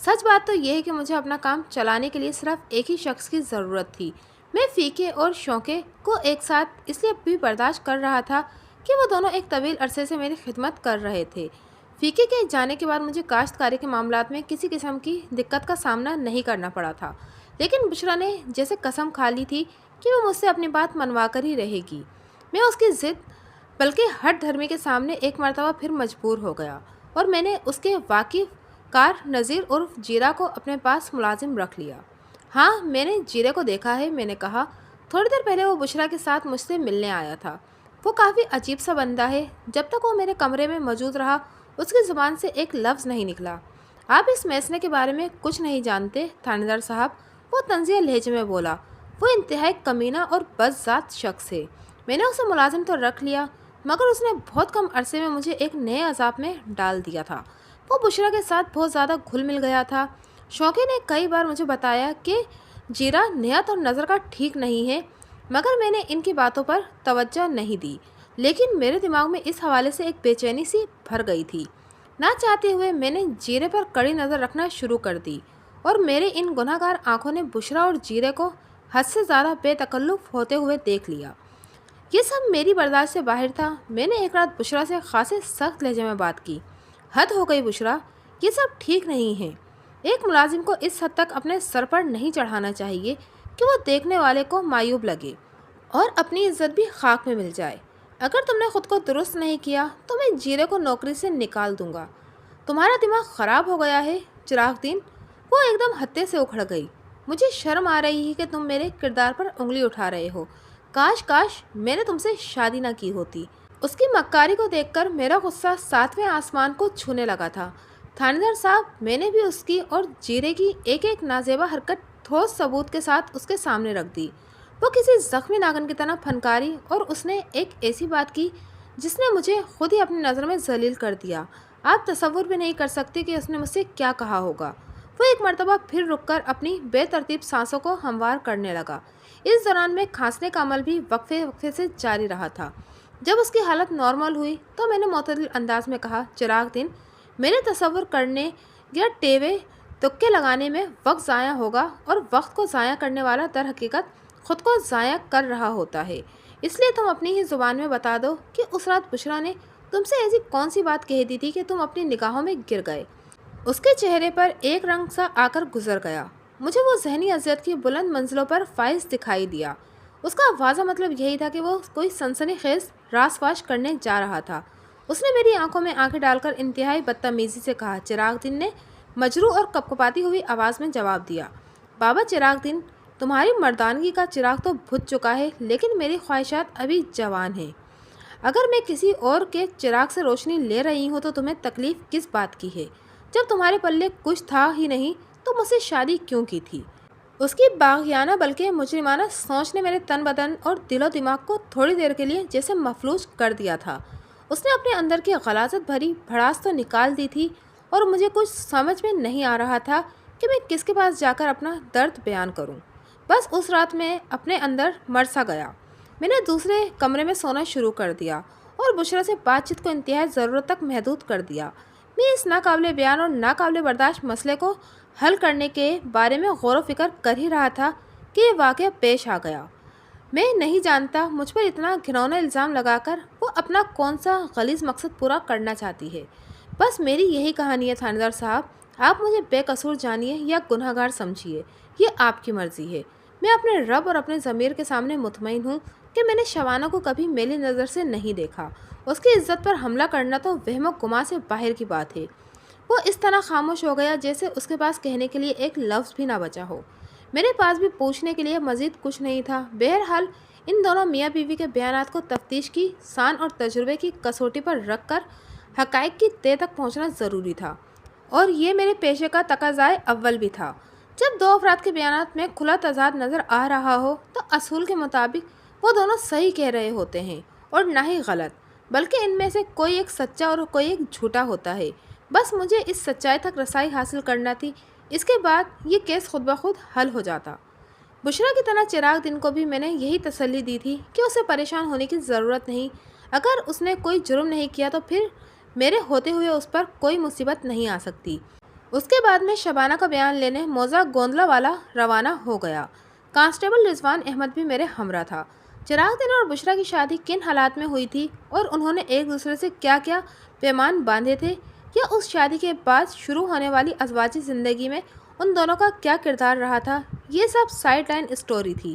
سچ بات تو یہ ہے کہ مجھے اپنا کام چلانے کے لیے صرف ایک ہی شخص کی ضرورت تھی۔ میں فیقے اور شونکے کو ایک ساتھ اس لیے بھی برداشت کر رہا تھا کہ وہ دونوں ایک طویل عرصے سے میری خدمت کر رہے تھے۔ فیقے کے جانے کے بعد مجھے کاشتکاری کے معاملات میں کسی قسم کی دقت کا سامنا نہیں کرنا پڑا تھا، لیکن بشریٰ نے جیسے قسم کھا لی تھی کہ وہ مجھ سے اپنی بات منوا کر ہی رہے گی۔ میں اس کی ضد بلکہ ہر دھرمی کے سامنے ایک مرتبہ پھر مجبور ہو گیا اور میں نے اس کے واقف کار نذیر عرف جیرا کو اپنے پاس ملازم رکھ لیا۔ ہاں، میں نے جیرے کو دیکھا ہے، میں نے کہا۔ تھوڑی دیر پہلے وہ بشرا کے ساتھ مجھ سے ملنے آیا تھا۔ وہ کافی عجیب سا بندہ ہے۔ جب تک وہ میرے کمرے میں موجود رہا اس کی زبان سے ایک لفظ نہیں نکلا۔ آپ اس میسنے کے بارے میں کچھ نہیں جانتے تھانے دار صاحب، وہ طنزیہ لہجے میں بولا۔ وہ انتہائی کمینہ اور بدذات شخص ہے۔ میں نے اسے ملازم تو رکھ لیا مگر اس نے بہت کم عرصے میں مجھے ایک نئے عذاب میں ڈال دیا تھا۔ وہ بشرا کے ساتھ بہت زیادہ گھل مل گیا تھا۔ شوقی نے کئی بار مجھے بتایا کہ جیرا نیت اور نظر کا ٹھیک نہیں ہے مگر میں نے ان کی باتوں پر توجہ نہیں دی، لیکن میرے دماغ میں اس حوالے سے ایک بے چینی سی بھر گئی تھی۔ نہ چاہتے ہوئے میں نے جیرے پر کڑی نظر رکھنا شروع کر دی اور میرے ان گناہ گار آنکھوں نے بشرا اور جیرے کو حد سے زیادہ بے تکلف ہوتے ہوئے دیکھ لیا۔ یہ سب میری برداشت سے باہر تھا۔ میں نے ایک رات بشرا سے خاصے سخت لہجے میں بات کی۔ حد ہو گئی بشرا، یہ سب ٹھیک نہیں ہے۔ ایک ملازم کو اس حد تک اپنے سر پر نہیں چڑھانا چاہیے کہ وہ دیکھنے والے کو معیوب لگے اور اپنی عزت بھی خاک میں مل جائے۔ اگر تم نے خود کو درست نہیں کیا تو میں جیرے کو نوکری سے نکال دوں گا۔ تمہارا دماغ خراب ہو گیا ہے چراغ دین۔ وہ ایک دم ہتے سے اکھڑ گئی۔ مجھے شرم آ رہی ہے کہ تم میرے کردار پر انگلی اٹھا رہے ہو۔ کاش میں نے تم سے شادی نہ کی ہوتی۔ اس کی مکاری کو دیکھ کر میرا غصہ 7ویں آسمان کو چھونے لگا تھا۔ تھانے دار صاحب، میں نے بھی اس کی اور جیرے کی ایک ایک نازیبا حرکت ٹھوس ثبوت کے ساتھ اس کے سامنے رکھ دی۔ وہ کسی زخمی ناگن کی طرح پھنکاری اور اس نے ایک ایسی بات کی جس نے مجھے خود ہی اپنی نظر میں ذلیل کر دیا۔ آپ تصور بھی نہیں کر سکتے کہ اس نے مجھ سے کیا کہا ہوگا۔ وہ ایک مرتبہ پھر رک کر اپنی بے ترتیب سانسوں کو ہموار کرنے لگا۔ اس دوران میں کھانسنے کا عمل بھی وقفے وقفے سے جاری رہا تھا۔ جب اس کی حالت نارمل ہوئی تو میں نے معتدل انداز میں کہا، چراغ دین، میرے تصور کرنے یا ٹیوے تکے لگانے میں وقت ضائع ہوگا اور وقت کو ضائع کرنے والا در حقیقت خود کو ضائع کر رہا ہوتا ہے۔ اس لیے تم اپنی ہی زبان میں بتا دو کہ اس رات بشرا نے تم سے ایسی کون سی بات کہہ دی تھی کہ تم اپنی نگاہوں میں گر گئے۔ اس کے چہرے پر ایک رنگ سا آ کر گزر گیا۔ مجھے وہ ذہنی اذیت کی بلند منزلوں پر فائز دکھائی دیا۔ اس کا واضح مطلب یہی تھا کہ وہ کوئی سنسنی خیز راز فاش کرنے جا رہا تھا۔ اس نے میری آنکھوں میں آنکھیں ڈال کر انتہائی بدتمیزی سے کہا۔ چراغ دین نے مجروح اور کپکپاتی ہوئی آواز میں جواب دیا، بابا چراغ دین، تمہاری مردانگی کا چراغ تو بجھ چکا ہے لیکن میری خواہشات ابھی جوان ہیں۔ اگر میں کسی اور کے چراغ سے روشنی لے رہی ہوں تو تمہیں تکلیف کس بات کی ہے؟ جب تمہارے پلے کچھ تھا ہی نہیں تو مجھ سے شادی کیوں کی تھی؟ اس کی باغیانہ بلکہ مجرمانہ سوچ نے میرے تن بدن اور دل و دماغ کو تھوڑی دیر کے لیے جیسے مفلوج کر دیا تھا۔ اس نے اپنے اندر کی غلاظت بھری بھڑاس تو نکال دی تھی اور مجھے کچھ سمجھ میں نہیں آ رہا تھا کہ میں کس کے پاس جا کر اپنا درد بیان کروں۔ بس اس رات میں اپنے اندر مر سا گیا۔ میں نے دوسرے کمرے میں سونا شروع کر دیا اور بشرا سے بات چیت کو انتہائی ضرورت تک محدود کر دیا۔ میں اس ناقابل بیان اور ناقابل برداشت مسئلے کو حل کرنے کے بارے میں غور و فکر کر ہی رہا تھا کہ یہ واقعہ پیش آ گیا۔ میں نہیں جانتا مجھ پر اتنا گھنونا الزام لگا کر وہ اپنا کون سا غلیظ مقصد پورا کرنا چاہتی ہے۔ بس میری یہی کہانی ہے تھانے دار صاحب، آپ مجھے بے قصور جانیے یا گناہ گار سمجھیے، یہ آپ کی مرضی ہے۔ میں اپنے رب اور اپنے ضمیر کے سامنے مطمئن ہوں کہ میں نے شبانہ کو کبھی میلی نظر سے نہیں دیکھا۔ اس کی عزت پر حملہ کرنا تو وہم و گمان سے باہر کی بات ہے۔ وہ اس طرح خاموش ہو گیا جیسے اس کے پاس کہنے کے لیے ایک لفظ بھی نہ بچا ہو۔ میرے پاس بھی پوچھنے کے لیے مزید کچھ نہیں تھا۔ بہرحال ان دونوں میاں بیوی کے بیانات کو تفتیش کی سان اور تجربے کی کسوٹی پر رکھ کر حقائق کی تہ تک پہنچنا ضروری تھا، اور یہ میرے پیشے کا تقاضائے اول بھی تھا۔ جب دو افراد کے بیانات میں کھلا تضاد نظر آ رہا ہو تو اصول کے مطابق وہ دونوں صحیح کہہ رہے ہوتے ہیں اور نہ ہی غلط، بلکہ ان میں سے کوئی ایک سچا اور کوئی ایک جھوٹا ہوتا ہے۔ بس مجھے اس سچائی تک رسائی حاصل کرنا تھی، اس کے بعد یہ کیس خود بخود حل ہو جاتا۔ بشرا کی طرح چراغ دین کو بھی میں نے یہی تسلی دی تھی کہ اسے پریشان ہونے کی ضرورت نہیں۔ اگر اس نے کوئی جرم نہیں کیا تو پھر میرے ہوتے ہوئے اس پر کوئی مصیبت نہیں آ سکتی۔ اس کے بعد میں شبانہ کا بیان لینے موزہ گوندلا والا روانہ ہو گیا۔ کانسٹیبل رضوان احمد بھی میرے ہمراہ تھا۔ چراغ دین اور بشرا کی شادی کن حالات میں ہوئی تھی اور انہوں نے ایک دوسرے سے کیا کیا پیمان باندھے تھے، یا اس شادی کے بعد شروع ہونے والی ازواجی زندگی میں ان دونوں کا کیا کردار رہا تھا، یہ سب سائیڈ لائن اسٹوری تھی۔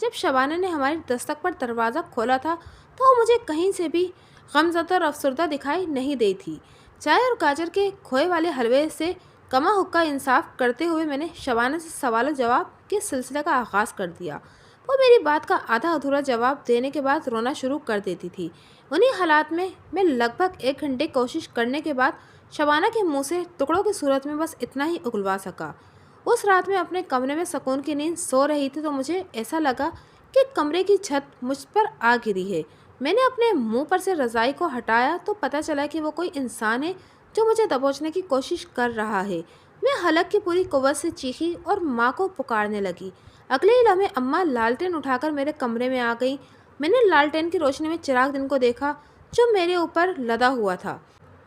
جب شبانہ نے ہماری دستک پر دروازہ کھولا تھا تو وہ مجھے کہیں سے بھی غمزدہ اور افسردہ دکھائی نہیں دی تھی۔ چائے اور گاجر کے کھوئے والے حلوے سے کما حقہ انصاف کرتے ہوئے میں نے شبانہ سے سوال و جواب کے سلسلے کا آغاز کر دیا۔ وہ میری بات کا آدھا ادھورا جواب دینے کے بعد رونا شروع کر دیتی تھی۔ انہی حالات میں لگ بھگ 1 گھنٹے کوشش کرنے کے بعد شبانہ کے منہ سے ٹکڑوں کی صورت میں بس اتنا ہی اگلوا سکا۔ اس رات میں اپنے کمرے میں سکون کی نیند سو رہی تھی تو مجھے ایسا لگا کہ کمرے کی چھت مجھ پر آ گری ہے۔ میں نے اپنے منہ پر سے رضائی کو ہٹایا تو پتہ چلا کہ وہ کوئی انسان ہے جو مجھے دبوچنے کی کوشش کر رہا ہے۔ میں حلق کی پوری قوت سے چیخی اور ماں کو پکارنے لگی۔ اگلے ہی لمحے اماں لالٹین اٹھا کر میرے کمرے میں آ گئیں۔ میں نے لالٹین کی روشنی میں چراغ دن کو دیکھا جو میرے اوپر لدا ہوا تھا۔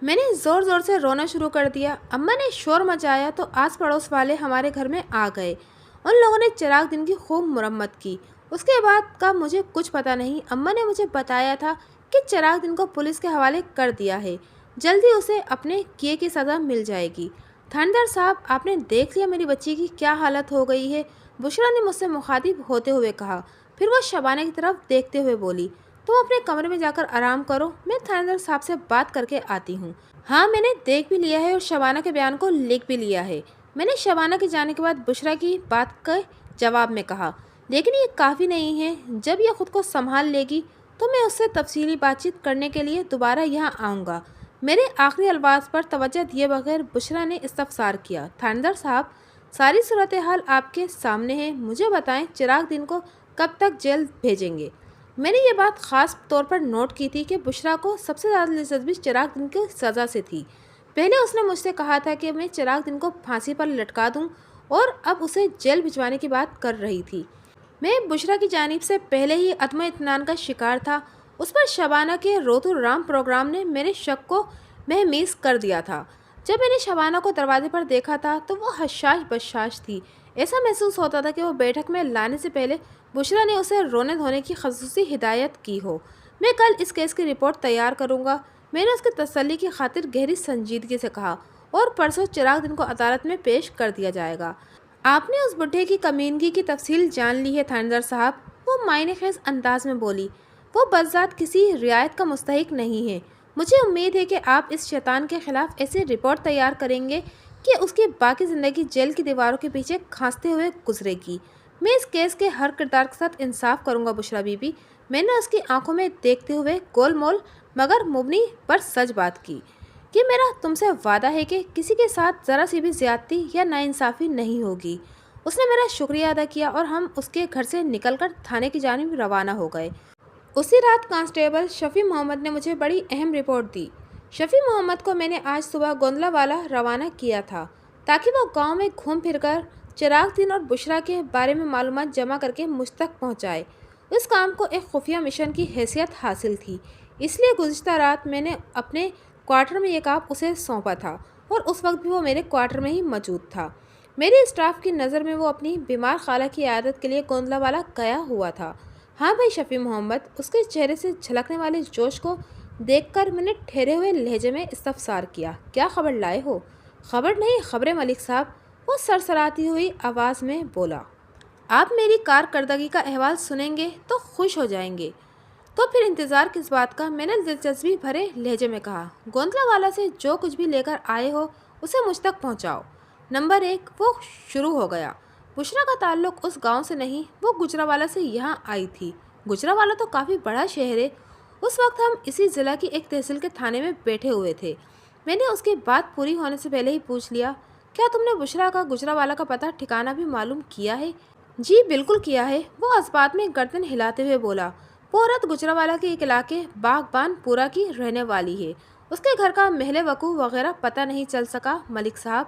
میں نے زور زور سے رونا شروع کر دیا۔ اماں نے شور مچایا تو آس پڑوس والے ہمارے گھر میں آ گئے۔ ان لوگوں نے چراغ دن کی خوب مرمت کی۔ اس کے بعد کا مجھے کچھ پتہ نہیں۔ اماں نے مجھے بتایا تھا کہ چراغ دن کو پولیس کے حوالے کر دیا ہے، جلدی اسے اپنے کیے کی سزا مل جائے گی۔ تھاندار صاحب، آپ نے دیکھ لیا میری بچی کی کیا حالت ہو گئی ہے، بشرا نے مجھ سے مخاطب ہوتے ہوئے کہا۔ پھر وہ شبانہ کی طرف دیکھتے ہوئے بولی، تم اپنے کمرے میں جا کر آرام کرو، میں تھاندار صاحب سے بات کر کے آتی ہوں۔ ہاں، میں نے دیکھ بھی لیا ہے اور شبانہ کے بیان کو لکھ بھی لیا ہے، میں نے شبانہ کے جانے کے بعد بشرا کی بات کے جواب میں کہا، لیکن یہ کافی نہیں ہے۔ جب یہ خود کو سنبھال لے گی تو میں اس سے تفصیلی بات چیت کرنے کے لیے دوبارہ یہاں آؤں گا۔ میرے آخری الفاظ پر توجہ دیے بغیر بشرا نے استفسار کیا، تھاندار صاحب، ساری صورتحال آپ کے سامنے ہے، مجھے بتائیں چراغ دن کو کب تک جیل بھیجیں گے؟ میں نے یہ بات خاص طور پر نوٹ کی تھی کہ بشرا کو سب سے زیادہ دلچسپی چراغ دن کی سزا سے تھی۔ پہلے اس نے مجھ سے کہا تھا کہ میں چراغ دن کو پھانسی پر لٹکا دوں اور اب اسے جیل بھجوانے کی بات کر رہی تھی۔ میں بشرا کی جانب سے پہلے ہی عدم اطمینان کا شکار تھا۔ اس پر شبانہ کے روتو رام پروگرام نے میرے شک کو مہمیز کر دیا تھا۔ جب میں نے شبانہ کو دروازے پر دیکھا تھا تو وہ حشاش بشاش تھی۔ ایسا محسوس ہوتا تھا کہ وہ بیٹھک میں لانے سے پہلے بشرا نے اسے رونے دھونے کی خصوصی ہدایت کی ہو۔ میں کل اس کیس کی رپورٹ تیار کروں گا، میں نے اس کی تسلی کی خاطر گہری سنجیدگی سے کہا، اور پرسوں چراغ دن کو عدالت میں پیش کر دیا جائے گا۔ آپ نے اس بڈھے کی کمینگی کی تفصیل جان لی ہے تھاندار صاحب، وہ معنی خیز انداز میں بولی۔ وہ بذات کسی رعایت کا مستحق نہیں ہے۔ مجھے امید ہے کہ آپ اس شیطان کے خلاف ایسی رپورٹ تیار کریں گے کہ اس کی باقی زندگی جیل کی دیواروں کے پیچھے کھانستے ہوئے گزرے گی۔ میں اس کیس کے ہر کردار کے ساتھ انصاف کروں گا بشرا بی بی، میں نے اس کی آنکھوں میں دیکھتے ہوئے گول مول مگر مبنی پر سچ بات کی۔ یہ میرا تم سے وعدہ ہے کہ کسی کے ساتھ ذرا سی بھی زیادتی یا ناانصافی نہیں ہوگی۔ اس نے میرا شکریہ ادا کیا اور ہم اس کے گھر سے نکل کر تھانے کی جانب روانہ ہو گئے۔ اسی رات کانسٹیبل شفیع محمد نے مجھے بڑی اہم رپورٹ دی۔ شفیع محمد کو میں نے آج صبح گوندلا والا روانہ کیا تھا تاکہ وہ گاؤں میں گھوم پھر کر چراغ دن اور بشرا کے بارے میں معلومات جمع کر کے مجھ تک پہنچائے۔ اس کام کو ایک خفیہ مشن کی حیثیت حاصل تھی، اس لیے گزشتہ رات میں نے اپنے کوارٹر میں یہ کام اسے سونپا تھا اور اس وقت بھی وہ میرے کوارٹر میں ہی موجود تھا۔ میرے اسٹاف کی نظر میں وہ اپنی بیمار خالہ کی عیادت کے لیے گوندلا والا گیا ہوا تھا۔ ہاں بھائی شفیع محمد، اس کے چہرے سے جھلکنے والے جوش کو دیکھ کر میں نے ٹھہرے ہوئے لہجے میں استفسار کیا، کیا خبر لائے ہو؟ خبر نہیں، خبریں ملک صاحب، وہ سرسراتی ہوئی آواز میں بولا۔ آپ میری کارکردگی کا احوال سنیں گے تو خوش ہو جائیں گے۔ تو پھر انتظار کس بات کا؟ میں نے دلچسپی بھرے لہجے میں کہا۔ گوندلا والا سے جو کچھ بھی لے کر آئے ہو اسے مجھ تک پہنچاؤ۔ نمبر 1۔ وہ شروع ہو گیا۔ بشرا کا تعلق اس گاؤں سے نہیں، وہ گجراوالا سے یہاں آئی تھی۔ گجراوالا تو کافی بڑا شہر ہے۔ اس وقت ہم اسی ضلع کی ایک تحصیل کے تھانے میں بیٹھے ہوئے تھے۔ میں نے اس کی بات پوری ہونے سے پہلے ہی پوچھ لیا، کیا تم نے بشرا کا گجراوالا کا پتہ ٹھکانہ بھی معلوم کیا ہے؟ جی بالکل کیا ہے، وہ اس بات میں گردن ہلاتے ہوئے بولا۔ وہ عورت گجراوالا کے ایک علاقے باغبان پورا کی رہنے والی ہے۔ اس کے گھر کا محل وقوع وغیرہ پتہ نہیں چل سکا ملک صاحب،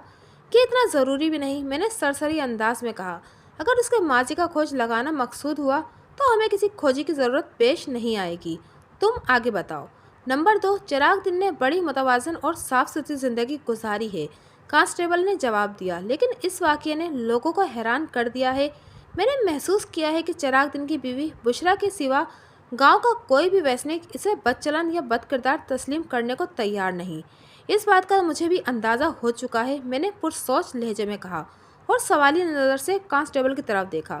کہ اتنا ضروری بھی نہیں، میں نے سرسری انداز میں کہا۔ اگر اس کے ماضی کا کھوج لگانا مقصود ہوا تو ہمیں کسی کھوجی کی ضرورت پیش نہیں آئے گی، تم آگے بتاؤ۔ نمبر 2۔ چراغ دن نے بڑی متوازن اور صاف ستھری زندگی گزاری ہے، کانسٹیبل نے جواب دیا، لیکن اس واقعے نے لوگوں کو حیران کر دیا ہے۔ میں نے محسوس کیا ہے کہ چراغ دن کی بیوی بشرا کے سوا گاؤں کا کوئی بھی ویسنک اسے بد چلن یا بد کردار تسلیم کرنے کو تیار نہیں۔ اس بات کا مجھے بھی اندازہ ہو چکا ہے، میں نے پرسوچ لہجے میں کہا اور سوالی نظر سے کانسٹیبل کی طرف دیکھا۔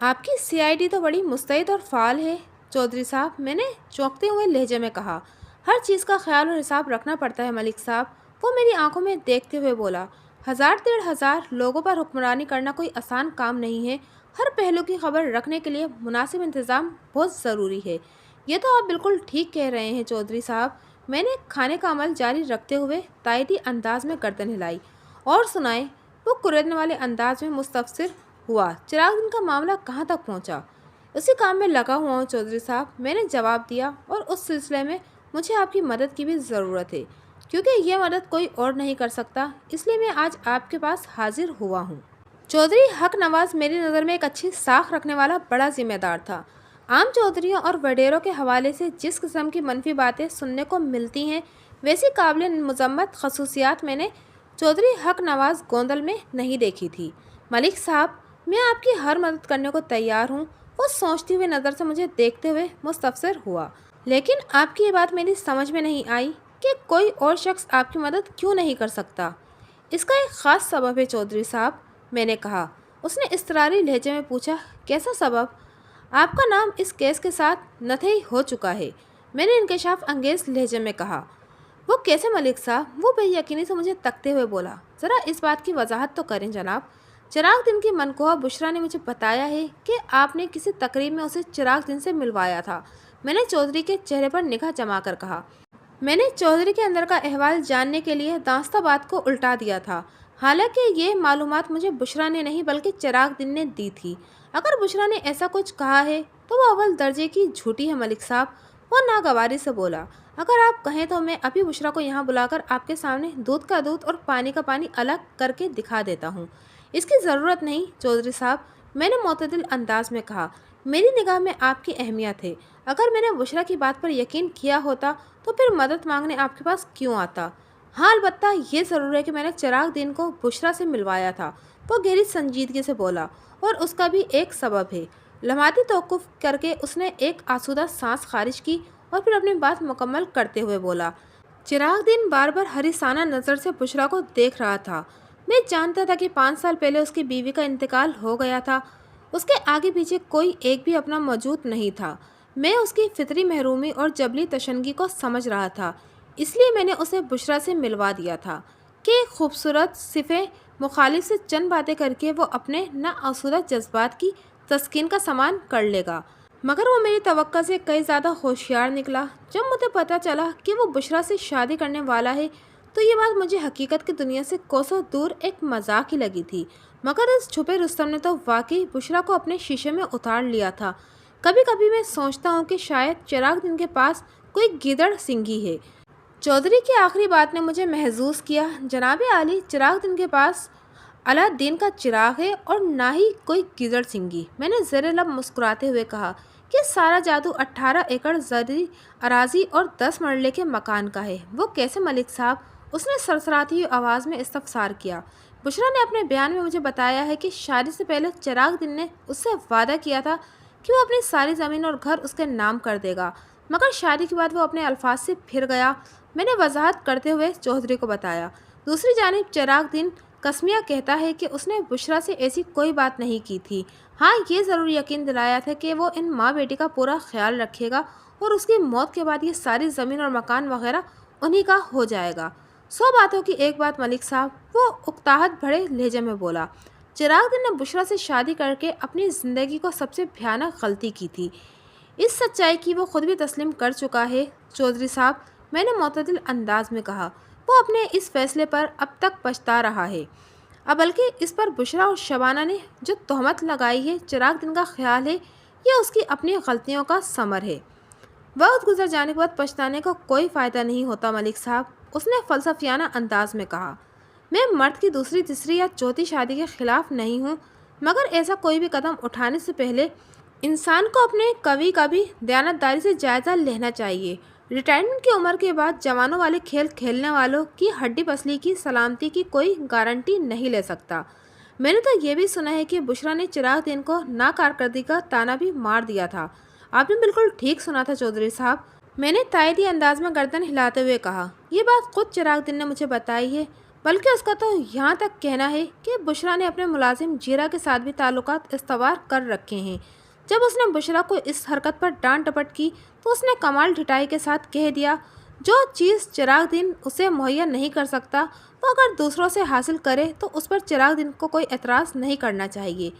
آپ کی CID تو بڑی مستعد اور فعال ہے چودھری صاحب، میں نے چونکتے ہوئے لہجے میں کہا۔ ہر چیز کا خیال اور حساب رکھنا پڑتا ہے ملک صاحب، وہ میری آنکھوں میں دیکھتے ہوئے بولا۔ 1000-1500 لوگوں پر حکمرانی کرنا کوئی آسان کام نہیں ہے، ہر پہلو کی خبر رکھنے کے لیے مناسب انتظام بہت ضروری ہے۔ یہ تو آپ بالکل ٹھیک کہہ رہے ہیں چودھری صاحب، میں نے کھانے کا عمل جاری رکھتے ہوئے تائیدی انداز میں گردن ہلائی۔ اور سنائیں، وہ کریدنے والے انداز میں مستفسر ہوا۔ چراغ دن کا معاملہ کہاں تک پہنچا؟ اسی کام میں لگا ہوا ہوں چودھری صاحب، میں نے جواب دیا، اور اس سلسلے میں مجھے آپ کی مدد کی بھی ضرورت ہے، کیونکہ یہ مدد کوئی اور نہیں کر سکتا، اس لیے میں آج آپ کے پاس حاضر ہوا ہوں۔ چودھری حق نواز میری نظر میں ایک اچھی ساکھ رکھنے والا بڑا ذمہ دار تھا۔ عام چودھریوں اور وڈیروں کے حوالے سے جس قسم کی منفی باتیں سننے کو ملتی ہیں، ویسی قابل مذمت خصوصیات میں نے چودھری حق نواز گوندل میں نہیں دیکھی تھی۔ ملک صاحب، میں آپ کی ہر مدد کرنے کو تیار ہوں، وہ سوچتی ہوئی نظر سے مجھے دیکھتے ہوئے مستفسر ہوا۔ لیکن آپ کی یہ بات میری سمجھ میں نہیں آئی کہ کوئی اور شخص آپ کی مدد کیوں نہیں کر سکتا؟ اس کا ایک خاص سبب ہے چودھری صاحب، میں نے کہا۔ اس نے اضطراری لہجے میں پوچھا، کیسا سبب؟ آپ کا نام اس کیس کے ساتھ نتھئی ہو چکا ہے، میں نے انکشاف انگیز لہجے میں کہا۔ وہ کیسے ملک صاحب؟ وہ بے یقینی سے مجھے تکتے ہوئے بولا۔ ذرا اس بات کی وضاحت تو کریں جناب۔ چراغ دن کی منکوہ بشرا نے مجھے بتایا ہے کہ آپ نے کسی تقریب میں اسے چراغ دن سے ملوایا تھا، میں نے چودھری کے چہرے پر نگاہ جما کر کہا۔ میں نے چودھری کے اندر کا احوال جاننے کے لیے دانستہ بات کو الٹا دیا تھا، حالانکہ یہ معلومات مجھے بشرا نے نہیں بلکہ چراغ دن نے دی تھی۔ اگر بشرا نے ایسا کچھ کہا ہے تو وہ اول درجے کی جھوٹی ہے ملک صاحب، وہ ناگواری سے بولا۔ اگر آپ کہیں تو میں ابھی بشرا کو یہاں بلا کر آپ کے سامنے دودھ کا دودھ اور پانی کا پانی الگ کر کے دکھا دیتا ہوں۔ اس کی ضرورت نہیں چودھری صاحب، میں نے معتدل انداز میں کہا۔ میری نگاہ میں آپ کی اہمیت ہے، اگر میں نے بشرا کی بات پر یقین کیا ہوتا تو پھر مدد مانگنے آپ کے پاس کیوں آتا؟ ہاں، البتہ یہ ضرور ہے کہ میں نے چراغ دن کو بشرا سے ملوایا تھا، وہ گہری سنجیدگی سے بولا، اور اس کا بھی ایک سبب ہے۔ لمحاتی توقف کر کے اس نے ایک آسودہ سانس خارج کی اور پھر اپنی بات مکمل کرتے ہوئے بولا۔ چراغ دن بار بار حریصانہ نظر سے بشرا کو دیکھ رہا تھا۔ میں جانتا تھا کہ 5 سال پہلے اس کی بیوی کا انتقال ہو گیا تھا، اس کے آگے پیچھے کوئی ایک بھی اپنا موجود نہیں تھا۔ میں اس کی فطری محرومی اور جبلی تشنگی کو سمجھ رہا تھا، اس لیے میں نے اسے بشرا سے ملوا دیا تھا کہ ایک خوبصورت صفے مخالف سے چند باتیں کر کے وہ اپنے ناآسودہ جذبات کی تسکین کا سامان کر لے گا۔ مگر وہ میری توقع سے کئی زیادہ ہوشیار نکلا۔ جب مجھے پتہ چلا کہ وہ بشرا سے شادی کرنے والا ہے تو یہ بات مجھے حقیقت کی دنیا سے کوسوں دور ایک مذاق ہی لگی تھی، مگر اس چھپے رستم نے تو واقعی بشرا کو اپنے شیشے میں اتار لیا تھا۔ کبھی کبھی میں سوچتا ہوں کہ شاید چراغ دن کے پاس کوئی گیدڑ سینگھی ہے۔ چودھری کی آخری بات نے مجھے محظوظ کیا۔ جناب عالی، چراغ دن کے پاس اللہ دین کا چراغ ہے اور نہ ہی کوئی گیدڑ سینگھی، میں نے زیر لب مسکراتے ہوئے کہا۔ کہ سارا جادو 18 ایکڑ زرعی اراضی اور 10 مرلے کے مکان کا ہے۔ وہ کیسے ملک صاحب؟ اس نے سرسراتی ہوئی آواز میں استفسار کیا۔ بشرا نے اپنے بیان میں مجھے بتایا ہے کہ شادی سے پہلے چراغ دن نے اس سے وعدہ کیا تھا کہ وہ اپنی ساری زمین اور گھر اس کے نام کر دے گا، مگر شادی کے بعد وہ اپنے الفاظ سے پھر گیا، میں نے وضاحت کرتے ہوئے چودھری کو بتایا۔ دوسری جانب چراغ دن قسمیہ کہتا ہے کہ اس نے بشرا سے ایسی کوئی بات نہیں کی تھی۔ ہاں، یہ ضرور یقین دلایا تھا کہ وہ ان ماں بیٹی کا پورا خیال رکھے گا اور اس کی موت کے بعد یہ ساری زمین اور مکان وغیرہ انہی کا ہو جائے گا۔ 100 باتوں کی ایک بات ملک صاحب، وہ اکتاہٹ بھرے لہجے میں بولا۔ چراغ دن نے بشرا سے شادی کر کے اپنی زندگی کو سب سے بھیانک غلطی کی تھی، اس سچائی کی وہ خود بھی تسلیم کر چکا ہے چودھری صاحب، میں نے معتدل انداز میں کہا۔ وہ اپنے اس فیصلے پر اب تک پچھتا رہا ہے، بلکہ اس پر بشرا اور شبانہ نے جو تہمت لگائی ہے، چراغ دن کا خیال ہے یہ اس کی اپنی غلطیوں کا ثمر ہے۔ وقت گزر جانے کے بعد پچھتانے کا کوئی فائدہ نہیں ہوتا ملک صاحب، اس نے فلسفیانہ انداز میں کہا۔ میں مرد کی دوسری، تیسری یا چوتھی شادی کے خلاف نہیں ہوں، مگر ایسا کوئی بھی قدم اٹھانے سے پہلے انسان کو اپنے کبھی دیانتداری سے جائزہ لینا چاہیے۔ ریٹائرمنٹ کی عمر کے بعد جوانوں والے کھیل کھیلنے والوں کی ہڈی پسلی کی سلامتی کی کوئی گارنٹی نہیں لے سکتا۔ میں نے تو یہ بھی سنا ہے کہ بشرا نے چراغ دن کو ناکارکردگی کا طعنہ بھی مار دیا تھا۔ آپ نے بالکل ٹھیک سنا تھا چودھری صاحب، میں نے تائیدی انداز میں گردن ہلاتے ہوئے کہا۔ یہ بات خود چراغ دن نے مجھے بتائی ہے، بلکہ اس کا تو یہاں تک کہنا ہے کہ بشرا نے اپنے ملازم جیرا کے ساتھ بھی تعلقات استوار کر رکھے ہیں۔ جب اس نے بشرا کو اس حرکت پر ڈانٹ ڈپٹ کی تو اس نے کمال ڈھٹائی کے ساتھ کہہ دیا، جو چیز چراغ دن اسے مہیا نہیں کر سکتا وہ اگر دوسروں سے حاصل کرے تو اس پر چراغ دن کو کوئی اعتراض نہیں کرنا چاہیے۔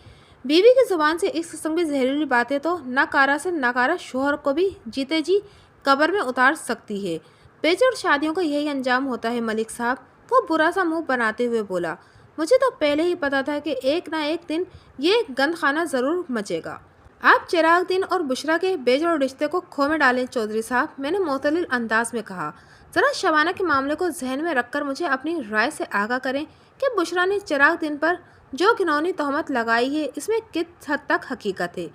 بیوی کی زبان سے اس قسم کی زہریلی باتیں تو ناکارہ سے ناکارہ شوہر کو بھی جیتے جی قبر میں اتار سکتی ہے۔ بے جوڑ شادیوں کا یہی انجام ہوتا ہے ملک صاحب۔ وہ برا سا منہ بناتے ہوئے بولا، مجھے تو پہلے ہی پتا تھا کہ ایک نہ ایک دن یہ گند خانہ ضرور مچے گا۔ آپ چراغ دن اور بشرا کے بے جوڑ رشتے کو کھو میں ڈالیں چودھری صاحب، میں نے معتدل انداز میں کہا۔ ذرا شبانہ کے معاملے کو ذہن میں رکھ کر مجھے اپنی رائے سے آگاہ کریں کہ بشرا نے چراغ دن پر جو گھنونی تہمت لگائی ہے اس میں کس حد تک حقیقت ہے؟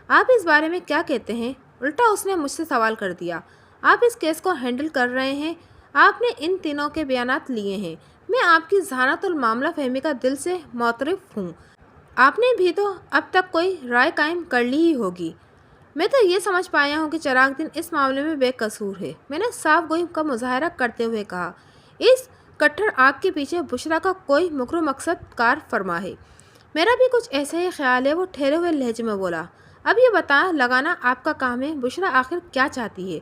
آپ اس بارے میں کیا کہتے ہیں؟ الٹا اس نے مجھ سے سوال کر دیا، آپ اس کیس کو ہینڈل کر رہے ہیں، آپ نے ان تینوں کے بیانات لیے ہیں، میں آپ کی ذہانت المعاملہ فہمی کا دل سے معترف ہوں۔ آپ نے بھی تو اب تک کوئی رائے قائم کر لی ہی ہوگی۔ میں تو یہ سمجھ پایا ہوں کہ چراغ دن اس معاملے میں بے قصور ہے، میں نے صاف گوئی کا مظاہرہ کرتے ہوئے کہا۔ اس کٹھر آگ کے پیچھے بشرا کا کوئی مکر مقصد کار فرما ہے۔ میرا بھی کچھ ایسا ہی خیال ہے، وہ ٹھہرے ہوئے لہجے میں بولا۔ اب یہ بتا لگانا آپ کا کام ہے، بشرا آخر کیا چاہتی ہے؟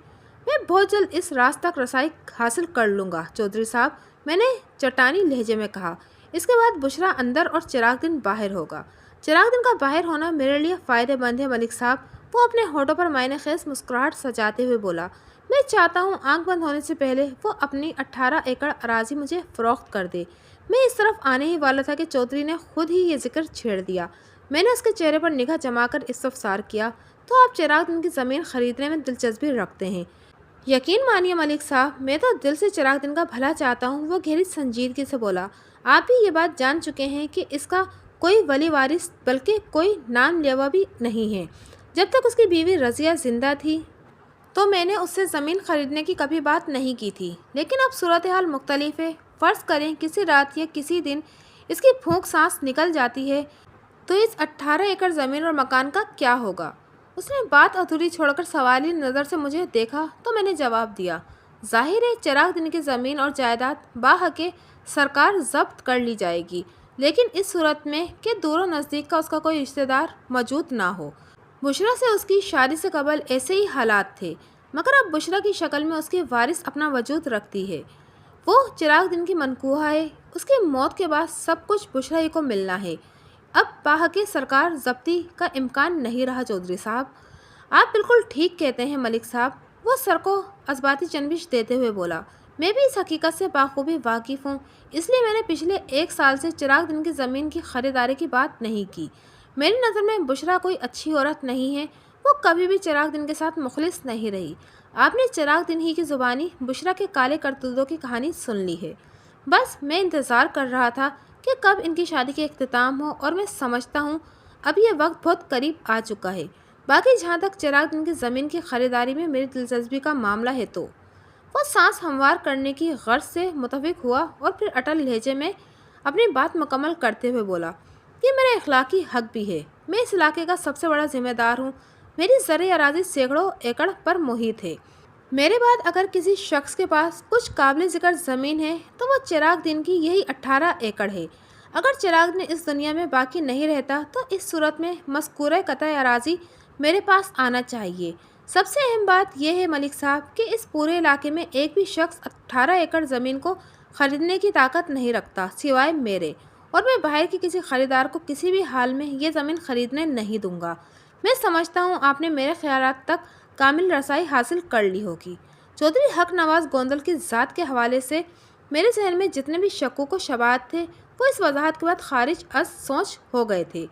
میں بہت جلد اس راز تک رسائی حاصل کر لوں گا چودھری صاحب، میں نے چٹانی لہجے میں کہا۔ اس کے بعد بشرا اندر اور چراغ دن باہر ہوگا۔ چراغ دن کا باہر ہونا میرے لیے فائدہ مند ہے ملک صاحب، وہ اپنے ہونٹوں پر معنی خیز مسکراہٹ سجاتے ہوئے بولا۔ میں چاہتا ہوں آنکھ بند ہونے سے پہلے وہ اپنی 18 ایکڑ اراضی مجھے فروخت کر دے۔ میں اس طرف آنے ہی والا تھا کہ چودھری نے خود ہی یہ ذکر چھیڑ دیا۔ میں نے اس کے چہرے پر نگاہ جما کر استفسار کیا، تو آپ چراغ دن کی زمین خریدنے میں دلچسپی رکھتے ہیں؟ یقین مانیے ملک صاحب، میں تو دل سے چراغ دن کا بھلا چاہتا ہوں، وہ گہری سنجیدگی سے بولا۔ آپ بھی یہ بات جان چکے ہیں کہ اس کا کوئی ولی وارث بلکہ کوئی نام لیوا بھی نہیں ہے۔ جب تک اس کی بیوی رضیہ زندہ تھی تو میں نے اس سے زمین خریدنے کی کبھی بات نہیں کی تھی، لیکن اب صورتحال مختلف ہے۔ فرض کریں کسی رات یا کسی دن اس کی پھونک سانس نکل جاتی ہے تو اس 18 ایکڑ زمین اور مکان کا کیا ہوگا؟ اس نے بات ادھوری چھوڑ کر سوالی نظر سے مجھے دیکھا تو میں نے جواب دیا، ظاہر ہے چراغ دن کی زمین اور جائیداد باحق سرکار ضبط کر لی جائے گی، لیکن اس صورت میں کہ دور و نزدیک کا اس کا کوئی رشتہ دار موجود نہ ہو۔ بشرا سے اس کی شادی سے قبل ایسے ہی حالات تھے، مگر اب بشرا کی شکل میں اس کی وارث اپنا وجود رکھتی ہے۔ وہ چراغ دن کی منقوہ ہے، اس کی موت کے بعد سب کچھ بشرا ہی کو ملنا ہے۔ اب باحق سرکار ضبطی کا امکان نہیں رہا چودھری صاحب۔ آپ بالکل ٹھیک کہتے ہیں ملک صاحب، وہ سر کو اثباتی چنبش دیتے ہوئے بولا۔ میں بھی اس حقیقت سے بخوبی واقف ہوں، اس لیے میں نے پچھلے 1 سال سے چراغ دن کی زمین کی خریداری کی بات نہیں کی۔ میری نظر میں بشرا کوئی اچھی عورت نہیں ہے، وہ کبھی بھی چراغ دن کے ساتھ مخلص نہیں رہی۔ آپ نے چراغ دن ہی کی زبانی بشرا کے کالے کرتوتوں کی کہانی سن لی ہے۔ بس میں انتظار کر رہا تھا کہ کب ان کی شادی کے اختتام ہو، اور میں سمجھتا ہوں اب یہ وقت بہت قریب آ چکا ہے۔ باقی جہاں تک چراغ دن کی زمین کی خریداری میں میری دلچسپی کا معاملہ ہے تو وہ سانس ہموار کرنے کی غرض سے متفق ہوا اور پھر اٹل لہجے میں اپنی بات مکمل کرتے ہوئے بولا، یہ میرا اخلاقی حق بھی ہے، میں اس علاقے کا سب سے بڑا ذمہ دار ہوں، میری زرعی اراضی سینکڑوں ایکڑ پر محیط ہے۔ میرے بعد اگر کسی شخص کے پاس کچھ قابل ذکر زمین ہے تو وہ چراغ دن کی یہی 18 ایکڑ ہے۔ اگر چراغ دن اس دنیا میں باقی نہیں رہتا تو اس صورت میں مذکورہ قطع اراضی میرے پاس آنا چاہیے۔ سب سے اہم بات یہ ہے ملک صاحب کہ اس پورے علاقے میں ایک بھی شخص 18 ایکڑ زمین کو خریدنے کی طاقت نہیں رکھتا سوائے میرے، اور میں باہر کے کسی خریدار کو کسی بھی حال میں یہ زمین خریدنے نہیں دوں گا۔ میں سمجھتا ہوں آپ نے میرے خیالات تک کامل رسائی حاصل کر لی ہوگی۔ چودھری حق نواز گوندل کی ذات کے حوالے سے میرے ذہن میں جتنے بھی شکوک و شبہات تھے وہ اس وضاحت کے بعد خارج از سوچ ہو گئے تھے۔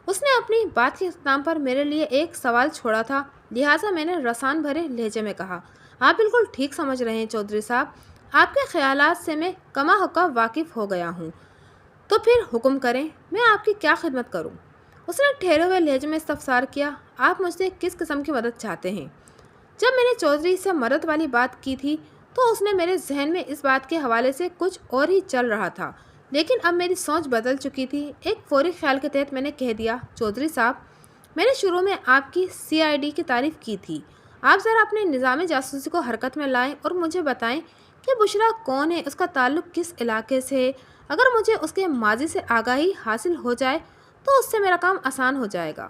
اس نے اپنی بات کے اختتام پر میرے لیے ایک سوال چھوڑا تھا، لہٰذا میں نے رسان بھرے لہجے میں کہا، آپ بالکل ٹھیک سمجھ رہے ہیں چودھری صاحب، آپ کے خیالات سے میں کما حقہ واقف ہو گیا ہوں، تو پھر حکم کریں میں آپ کی کیا خدمت کروں؟ اس نے ٹھہرے ہوئے لہجے میں استفسار کیا، آپ مجھ سے کس قسم کی مدد چاہتے ہیں؟ جب میں نے چودھری سے مدد والی بات کی تھی تو اس نے میرے ذہن میں اس بات کے حوالے سے کچھ اور ہی چل رہا تھا، لیکن اب میری سوچ بدل چکی تھی۔ ایک فوری خیال کے تحت میں نے کہہ دیا، چودھری صاحب، میں نے شروع میں آپ کی CID کی تعریف کی تھی، آپ ذرا اپنے نظام جاسوسی کو حرکت میں لائیں اور مجھے بتائیں کہ بشرا کون ہے، اس کا تعلق کس علاقے سے ہے۔ اگر مجھے اس کے ماضی سے آگاہی حاصل ہو جائے تو اس سے میرا کام آسان ہو جائے گا۔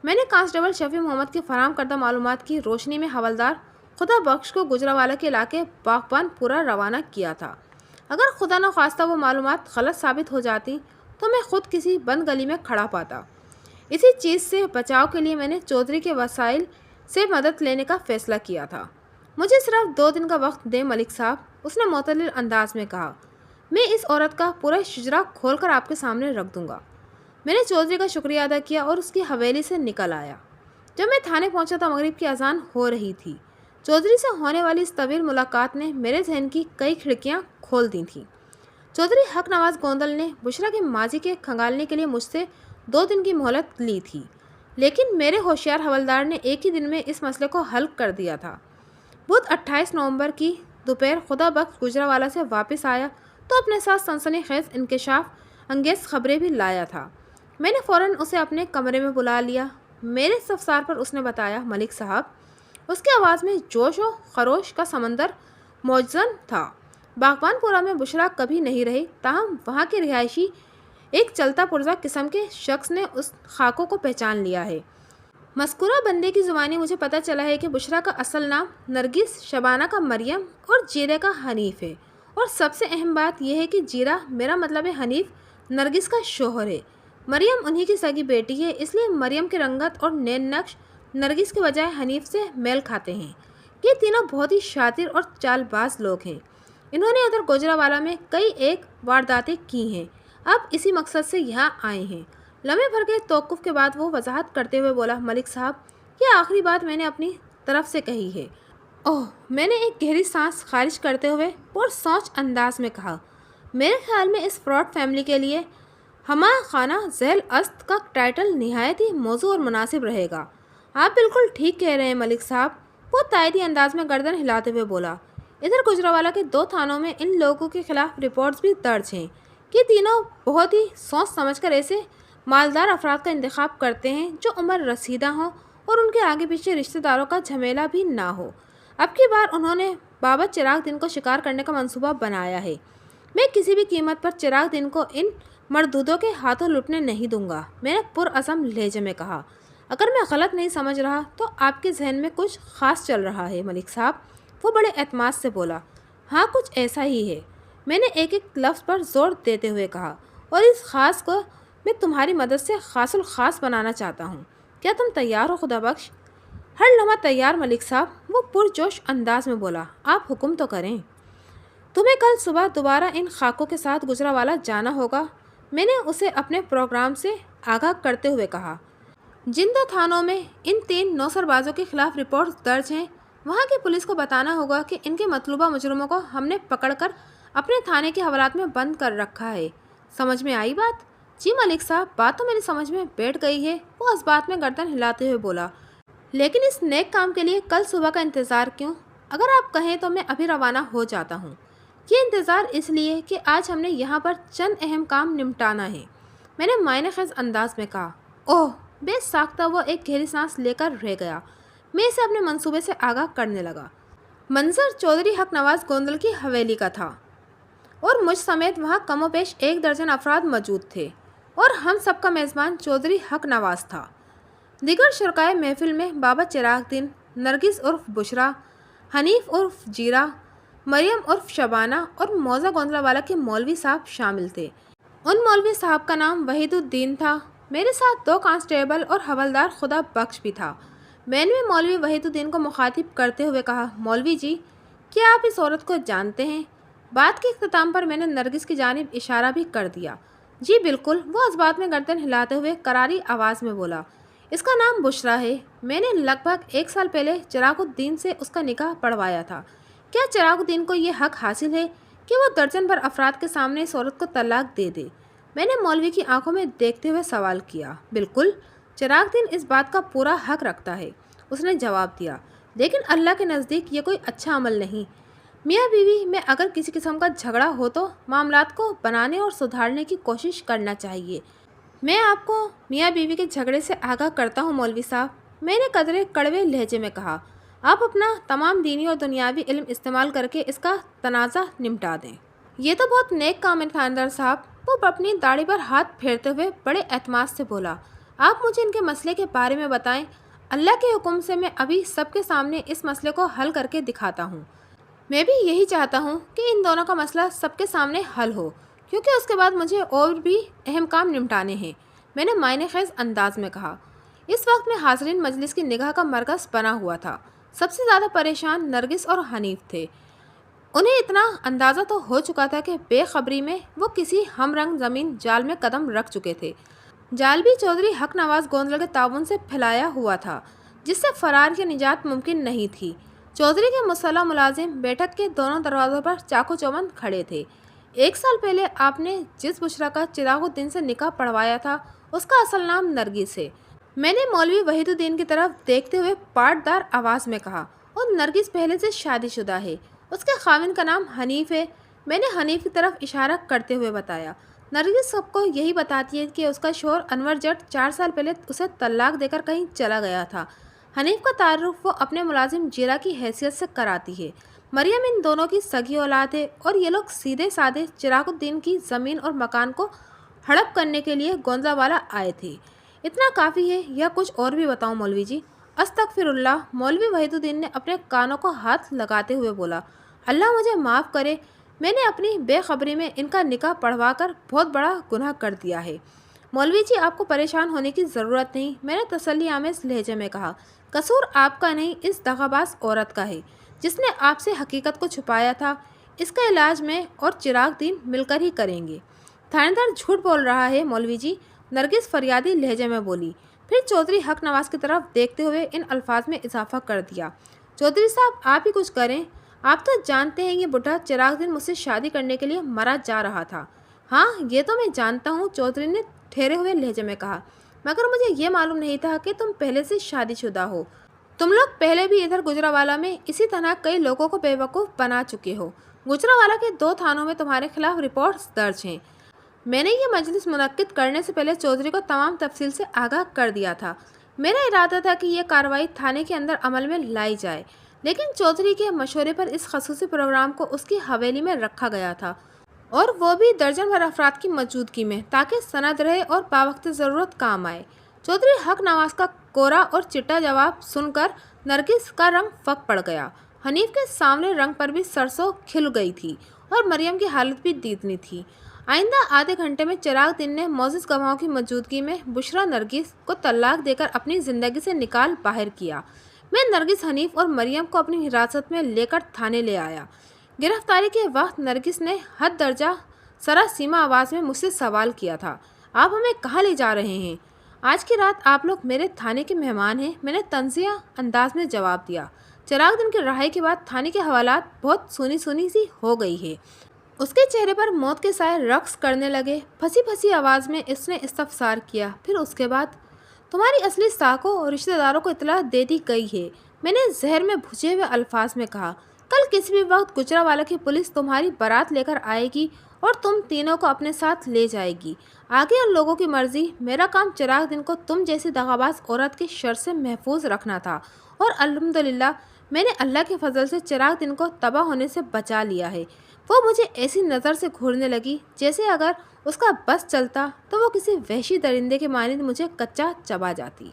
میں نے کانسٹیبل شفیع محمد کی فراہم کردہ معلومات کی روشنی میں حوالدار خدا بخش کو گجرانوالہ کے علاقے باغبان پورا روانہ کیا تھا۔ اگر خدا نخواستہ وہ معلومات غلط ثابت ہو جاتی تو میں خود کسی بند گلی میں کھڑا پاتا۔ اسی چیز سے بچاؤ کے لیے میں نے چودھری کے وسائل سے مدد لینے کا فیصلہ کیا تھا۔ مجھے صرف 2 دن کا وقت دیں ملک صاحب، اس نے معتدل انداز میں کہا۔ میں اس عورت کا پورا شجرا کھول کر آپ کے سامنے رکھ دوں گا۔ میں نے چودھری کا شکریہ ادا کیا اور اس کی حویلی سے نکل آیا۔ جب میں تھانے پہنچا تو مغرب کی اذان ہو رہی تھی۔ چودھری سے ہونے والی اس طویل ملاقات نے میرے ذہن کی کئی کھڑکیاں کھول دی تھیں۔ چودھری حق نواز گوندل نے بشرا کے ماضی کے کھنگالنے کے لیے مجھ سے 2 دن کی مہلت لی تھی، لیکن میرے ہوشیار حوالدار نے ایک ہی دن میں اس مسئلے کو حل کر دیا تھا۔ بدھ 28 نومبر کی دوپہر خدا بخش گجرانوالہ سے واپس آیا تو اپنے ساتھ سنسنی خیز انکشاف انگیز خبریں بھی لایا تھا۔ میں نے فوراً اسے اپنے کمرے میں بلا لیا۔ میرے استفسار پر اس نے بتایا، ملک صاحب، اس کی آواز میں جوش و خروش کا سمندر موجزن تھا۔ باغبان پورا میں بشرا کبھی نہیں رہی، تاہم وہاں کے رہائشی ایک چلتا پرزا قسم کے شخص نے اس خاکوں کو پہچان لیا ہے۔ مذکورہ بندے کی زبانی مجھے پتہ چلا ہے کہ بشرا کا اصل نام نرگس، شبانہ کا مریم اور جیرے کا حنیف ہے، اور سب سے اہم بات یہ ہے کہ جیرا، میرا مطلب ہے حنیف، نرگس کا شوہر ہے۔ مریم انہی کی سگی بیٹی ہے، اس لیے مریم کی رنگت اور نین نقش نرگس کے بجائے حنیف سے میل کھاتے ہیں۔ یہ تینوں بہت ہی شاطر اور چال باز لوگ ہیں۔ انہوں نے ادھر گوجرانوالہ میں کئی ایک وارداتیں کی ہیں، اب اسی مقصد سے یہاں آئے ہیں۔ لمحے بھر کے توقف کے بعد وہ وضاحت کرتے ہوئے بولا، ملک صاحب، یہ آخری بات میں نے اپنی طرف سے کہی ہے۔ اوہ، میں نے ایک گہری سانس خارج کرتے ہوئے پر سوچ انداز میں کہا، میرے خیال میں اس فراڈ فیملی کے لیے ہمہ خانہ ذیل است کا ٹائٹل نہایت ہی موزوں اور مناسب رہے گا۔ آپ بالکل ٹھیک کہہ رہے ہیں ملک صاحب، وہ تائیدی انداز میں گردن ہلاتے ہوئے بولا۔ ادھر گجرانوالہ کے 2 تھانوں میں ان لوگوں کے خلاف رپورٹس بھی درج ہیں کہ تینوں بہت ہی سوچ سمجھ کر ایسے مالدار افراد کا انتخاب کرتے ہیں جو عمر رسیدہ ہوں اور ان کے آگے پیچھے رشتہ داروں کا جھمیلا بھی نہ ہو۔ اب کی بار انہوں نے بابت چراغ دین کو شکار کرنے کا منصوبہ بنایا ہے۔ میں کسی بھی قیمت پر چراغ دین کو ان مردودوں کے ہاتھوں لٹنے نہیں دوں گا، میں نے پرعزم لہجے میں کہا۔ اگر میں غلط نہیں سمجھ رہا تو آپ کے ذہن میں کچھ خاص چل رہا ہے ملک صاحب، وہ بڑے اعتماد سے بولا۔ ہاں، کچھ ایسا ہی ہے، میں نے ایک ایک لفظ پر زور دیتے ہوئے کہا، اور اس خاص کو میں تمہاری مدد سے خاص الخاص بنانا چاہتا ہوں۔ کیا تم تیار ہو خدا بخش؟ ہر لمحہ تیار ملک صاحب، وہ پرجوش انداز میں بولا۔ آپ حکم تو کریں۔ تمہیں کل صبح دوبارہ ان خاکوں کے ساتھ گجرانوالہ جانا ہوگا، میں نے اسے اپنے پروگرام سے آگاہ کرتے ہوئے کہا۔ جن 2 تھانوں میں ان 3 نوسربازوں کے خلاف رپورٹس درج ہیں، وہاں کی پولیس کو بتانا ہوگا کہ ان کے مطلوبہ مجرموں کو ہم نے پکڑ کر اپنے تھانے کے حوالات میں بند کر رکھا ہے۔ سمجھ میں آئی بات؟ جی ملک صاحب، بات تو میری سمجھ میں بیٹھ گئی ہے، وہ اس بات میں گردن ہلاتے ہوئے بولا۔ لیکن اس نیک کام کے لیے کل صبح کا انتظار کیوں؟ اگر آپ کہیں تو میں ابھی روانہ ہو جاتا ہوں۔ یہ انتظار اس لیے کہ آج ہم نے یہاں پر چند اہم کام نمٹانا ہے، میں نے معنی خیز انداز میں کہا۔ اوہ، بے ساختہ وہ ایک گہری سانس لے کر رہ گیا۔ میں اسے اپنے منصوبے سے آگاہ کرنے لگا۔ منظر چودھری حق نواز گوندل کی حویلی کا تھا، اور مجھ سمیت وہاں کم و بیش 1 درجن افراد موجود تھے، اور ہم سب کا میزبان چودھری حق نواز تھا۔ دیگر شرکائے محفل میں بابت چراغ دین، نرگس عرف بشرا، حنیف عرف جیرا، مریم عرف شبانہ اور موزہ گوندلانوالہ کے مولوی صاحب شامل تھے۔ ان مولوی صاحب کا نام وحید الدین تھا۔ میرے ساتھ 2 کانسٹیبل اور حوالدار خدا بخش بھی تھا۔ میں نے مولوی وحید الدین کو مخاطب کرتے ہوئے کہا، مولوی جی، کیا آپ اس عورت کو جانتے ہیں؟ بات کے اختتام پر میں نے نرگس کی جانب اشارہ بھی کر دیا۔ جی بالکل، وہ اس بات میں گردن ہلاتے ہوئے کراری آواز میں بولا۔ اس کا نام بشرا ہے، میں نے لگ بھگ 1 سال پہلے چراغ الدین سے اس کا نکاح پڑھوایا تھا۔ کیا چراغ الدین کو یہ حق حاصل ہے کہ وہ درجن بھر افراد کے سامنے اس عورت کو طلاق دے دے؟ میں نے مولوی کی آنکھوں میں دیکھتے ہوئے سوال کیا۔ بالکل، چراغ الدین اس بات کا پورا حق رکھتا ہے، اس نے جواب دیا، لیکن اللہ کے نزدیک یہ کوئی اچھا عمل نہیں۔ میاں بیوی میں اگر کسی قسم کا جھگڑا ہو تو معاملات کو بنانے اور سدھارنے کی کوشش کرنا چاہیے۔ میں آپ کو میاں بیوی کے جھگڑے سے آگاہ کرتا ہوں مولوی صاحب، میں نے قدرے کڑوے لہجے میں کہا۔ آپ اپنا تمام دینی اور دنیاوی علم استعمال کر کے اس کا تنازع نمٹا دیں۔ یہ تو بہت نیک کام ہے خاندار صاحب، وہ اپنی داڑھی پر ہاتھ پھیرتے ہوئے بڑے اعتماد سے بولا۔ آپ مجھے ان کے مسئلے کے بارے میں بتائیں، اللہ کے حکم سے میں ابھی سب کے سامنے اس مسئلے کو حل کر کے دکھاتا ہوں۔ میں بھی یہی چاہتا ہوں کہ ان دونوں کا مسئلہ سب کے سامنے حل ہو، کیونکہ اس کے بعد مجھے اور بھی اہم کام نمٹانے ہیں، میں نے معنی خیز انداز میں کہا۔ اس وقت میں حاضرین مجلس کی نگاہ کا مرکز بنا ہوا تھا۔ سب سے زیادہ پریشان نرگس اور حنیف تھے۔ انہیں اتنا اندازہ تو ہو چکا تھا کہ بے خبری میں وہ کسی ہم رنگ زمین جال میں قدم رکھ چکے تھے۔ جال بھی چودھری حق نواز گوندل کے تعاون سے پھیلایا ہوا تھا، جس سے فرار یا نجات ممکن نہیں تھی۔ چودھری کے مسلح ملازم بیٹھک کے دونوں دروازوں پر چاقو چوبند کھڑے تھے۔ 1 سال پہلے آپ نے جس بشرا کا چراغ الدین سے نکاح پڑھوایا تھا، اس کا اصل نام نرگس ہے، میں نے مولوی وحید الدین کی طرف دیکھتے ہوئے پاٹدار آواز میں کہا، اور نرگس پہلے سے شادی شدہ ہے، اس کے خاوند کا نام حنیف ہے، میں نے حنیف کی طرف اشارہ کرتے ہوئے بتایا۔ نرگس سب کو یہی بتاتی ہے کہ اس کا شوہر انور جٹ 4 سال پہلے اسے طلاق دے کر کہیں چلا گیا تھا۔ حنیف کا تعارف وہ اپنے ملازم جیرا کی حیثیت سے کراتی ہے۔ مریم ان دونوں کی سگی اولاد ہے، اور یہ لوگ سیدھے سادے چراغ الدین کی زمین اور مکان کو ہڑپ کرنے کے لیے گونزہ والا آئے تھے۔ اتنا کافی ہے یا کچھ اور بھی بتاؤں مولوی جی؟ استغفر اللہ، مولوی وحید الدین نے اپنے کانوں کو ہاتھ لگاتے ہوئے بولا۔ اللہ مجھے معاف کرے، میں نے اپنی بے خبری میں ان کا نکاح پڑھوا کر بہت بڑا گناہ کر دیا ہے۔ مولوی جی آپ کو پریشان ہونے کی ضرورت نہیں، میں نے تسلی آمیز لہجے میں کہا۔ قصور آپ کا نہیں، اس دغاباز عورت کا ہے جس نے آپ سے حقیقت کو چھپایا تھا۔ اس کا علاج میں اور چراغ دین مل کر ہی کریں گے۔ تھانے دار جھوٹ بول رہا ہے مولوی جی، نرگس فریادی لہجے میں بولی، پھر چودھری حق نواز کی طرف دیکھتے ہوئے ان الفاظ میں اضافہ کر دیا، چودھری صاحب آپ ہی کچھ کریں، آپ تو جانتے ہیں یہ بڈھا چراغ دین مجھ سے شادی کرنے کے لیے مرا جا رہا تھا۔ ہاں یہ تو میں جانتا ہوں، چودھری نے ٹھہرے ہوئے لہجے میں کہا، مگر مجھے یہ معلوم نہیں تھا کہ تم پہلے سے شادی شدہ ہو۔ تم لوگ پہلے بھی ادھر گجراوالا میں اسی طرح کئی لوگوں کو بے وقوف بنا چکے ہو۔ گجراوالا کے 2 تھانوں میں تمہارے خلاف رپورٹس درج ہیں۔ میں نے یہ مجلس منعقد کرنے سے پہلے چودھری کو تمام تفصیل سے آگاہ کر دیا تھا۔ میرا ارادہ تھا کہ یہ کارروائی تھانے کے اندر عمل میں لائی جائے، لیکن چودھری کے مشورے پر اس خصوصی پروگرام کو اس کی حویلی میں رکھا گیا تھا، اور وہ بھی درجن بھر افراد کی موجودگی میں، تاکہ سند رہے اور باوقت ضرورت کام آئے۔ چودھری حق نواز کا کورا اور چٹا جواب سن کر نرگس کا رنگ فک پڑ گیا۔ حنیف کے سامنے رنگ پر بھی سرسوں کھل گئی تھی، اور مریم کی حالت بھی دیدنی تھی۔ آئندہ آدھے گھنٹے میں چراغ دین نے معزز گواہوں کی موجودگی میں بشرا نرگس کو طلاق دے کر اپنی زندگی سے نکال باہر کیا۔ میں نرگس، حنیف اور مریم کو اپنی حراست میں لے کر تھانے لے آیا۔ گرفتاری کے وقت نرگس نے حد درجہ سراسیما آواز میں مجھ سے سوال کیا تھا، آپ ہمیں کہاں لے جا رہے ہیں؟ آج کی رات آپ لوگ میرے تھانے کے مہمان ہیں، میں نے طنزیہ انداز میں جواب دیا۔ چراغ دین کی رہائی کے بعد تھانے کے حوالات بہت سونی سونی سی ہو گئی ہے۔ اس کے چہرے پر موت کے سائے رقص کرنے لگے۔ پھنسی پھنسی آواز میں اس نے استفسار کیا، پھر اس کے بعد تمہاری اصلی ساکوں اور رشتہ داروں کو اطلاع دے دی گئی ہے، میں نے زہر میں بھجے ہوئے الفاظ میں کہا۔ کل کسی بھی وقت گجراوالا کی پولیس تمہاری بارات لے کر آئے گی اور تم تینوں کو اپنے ساتھ لے جائے گی۔ آگے ان لوگوں کی مرضی، میرا کام چراغ دین کو تم جیسی دغاباز عورت کی شر سے محفوظ رکھنا تھا، اور الحمدللہ میں نے اللہ کے فضل سے چراغ دین کو تباہ ہونے سے بچا لیا ہے۔ وہ مجھے ایسی نظر سے گھورنے لگی جیسے اگر اس کا بس چلتا تو وہ کسی وحشی درندے کے مانند مجھے کچا چبا جاتی۔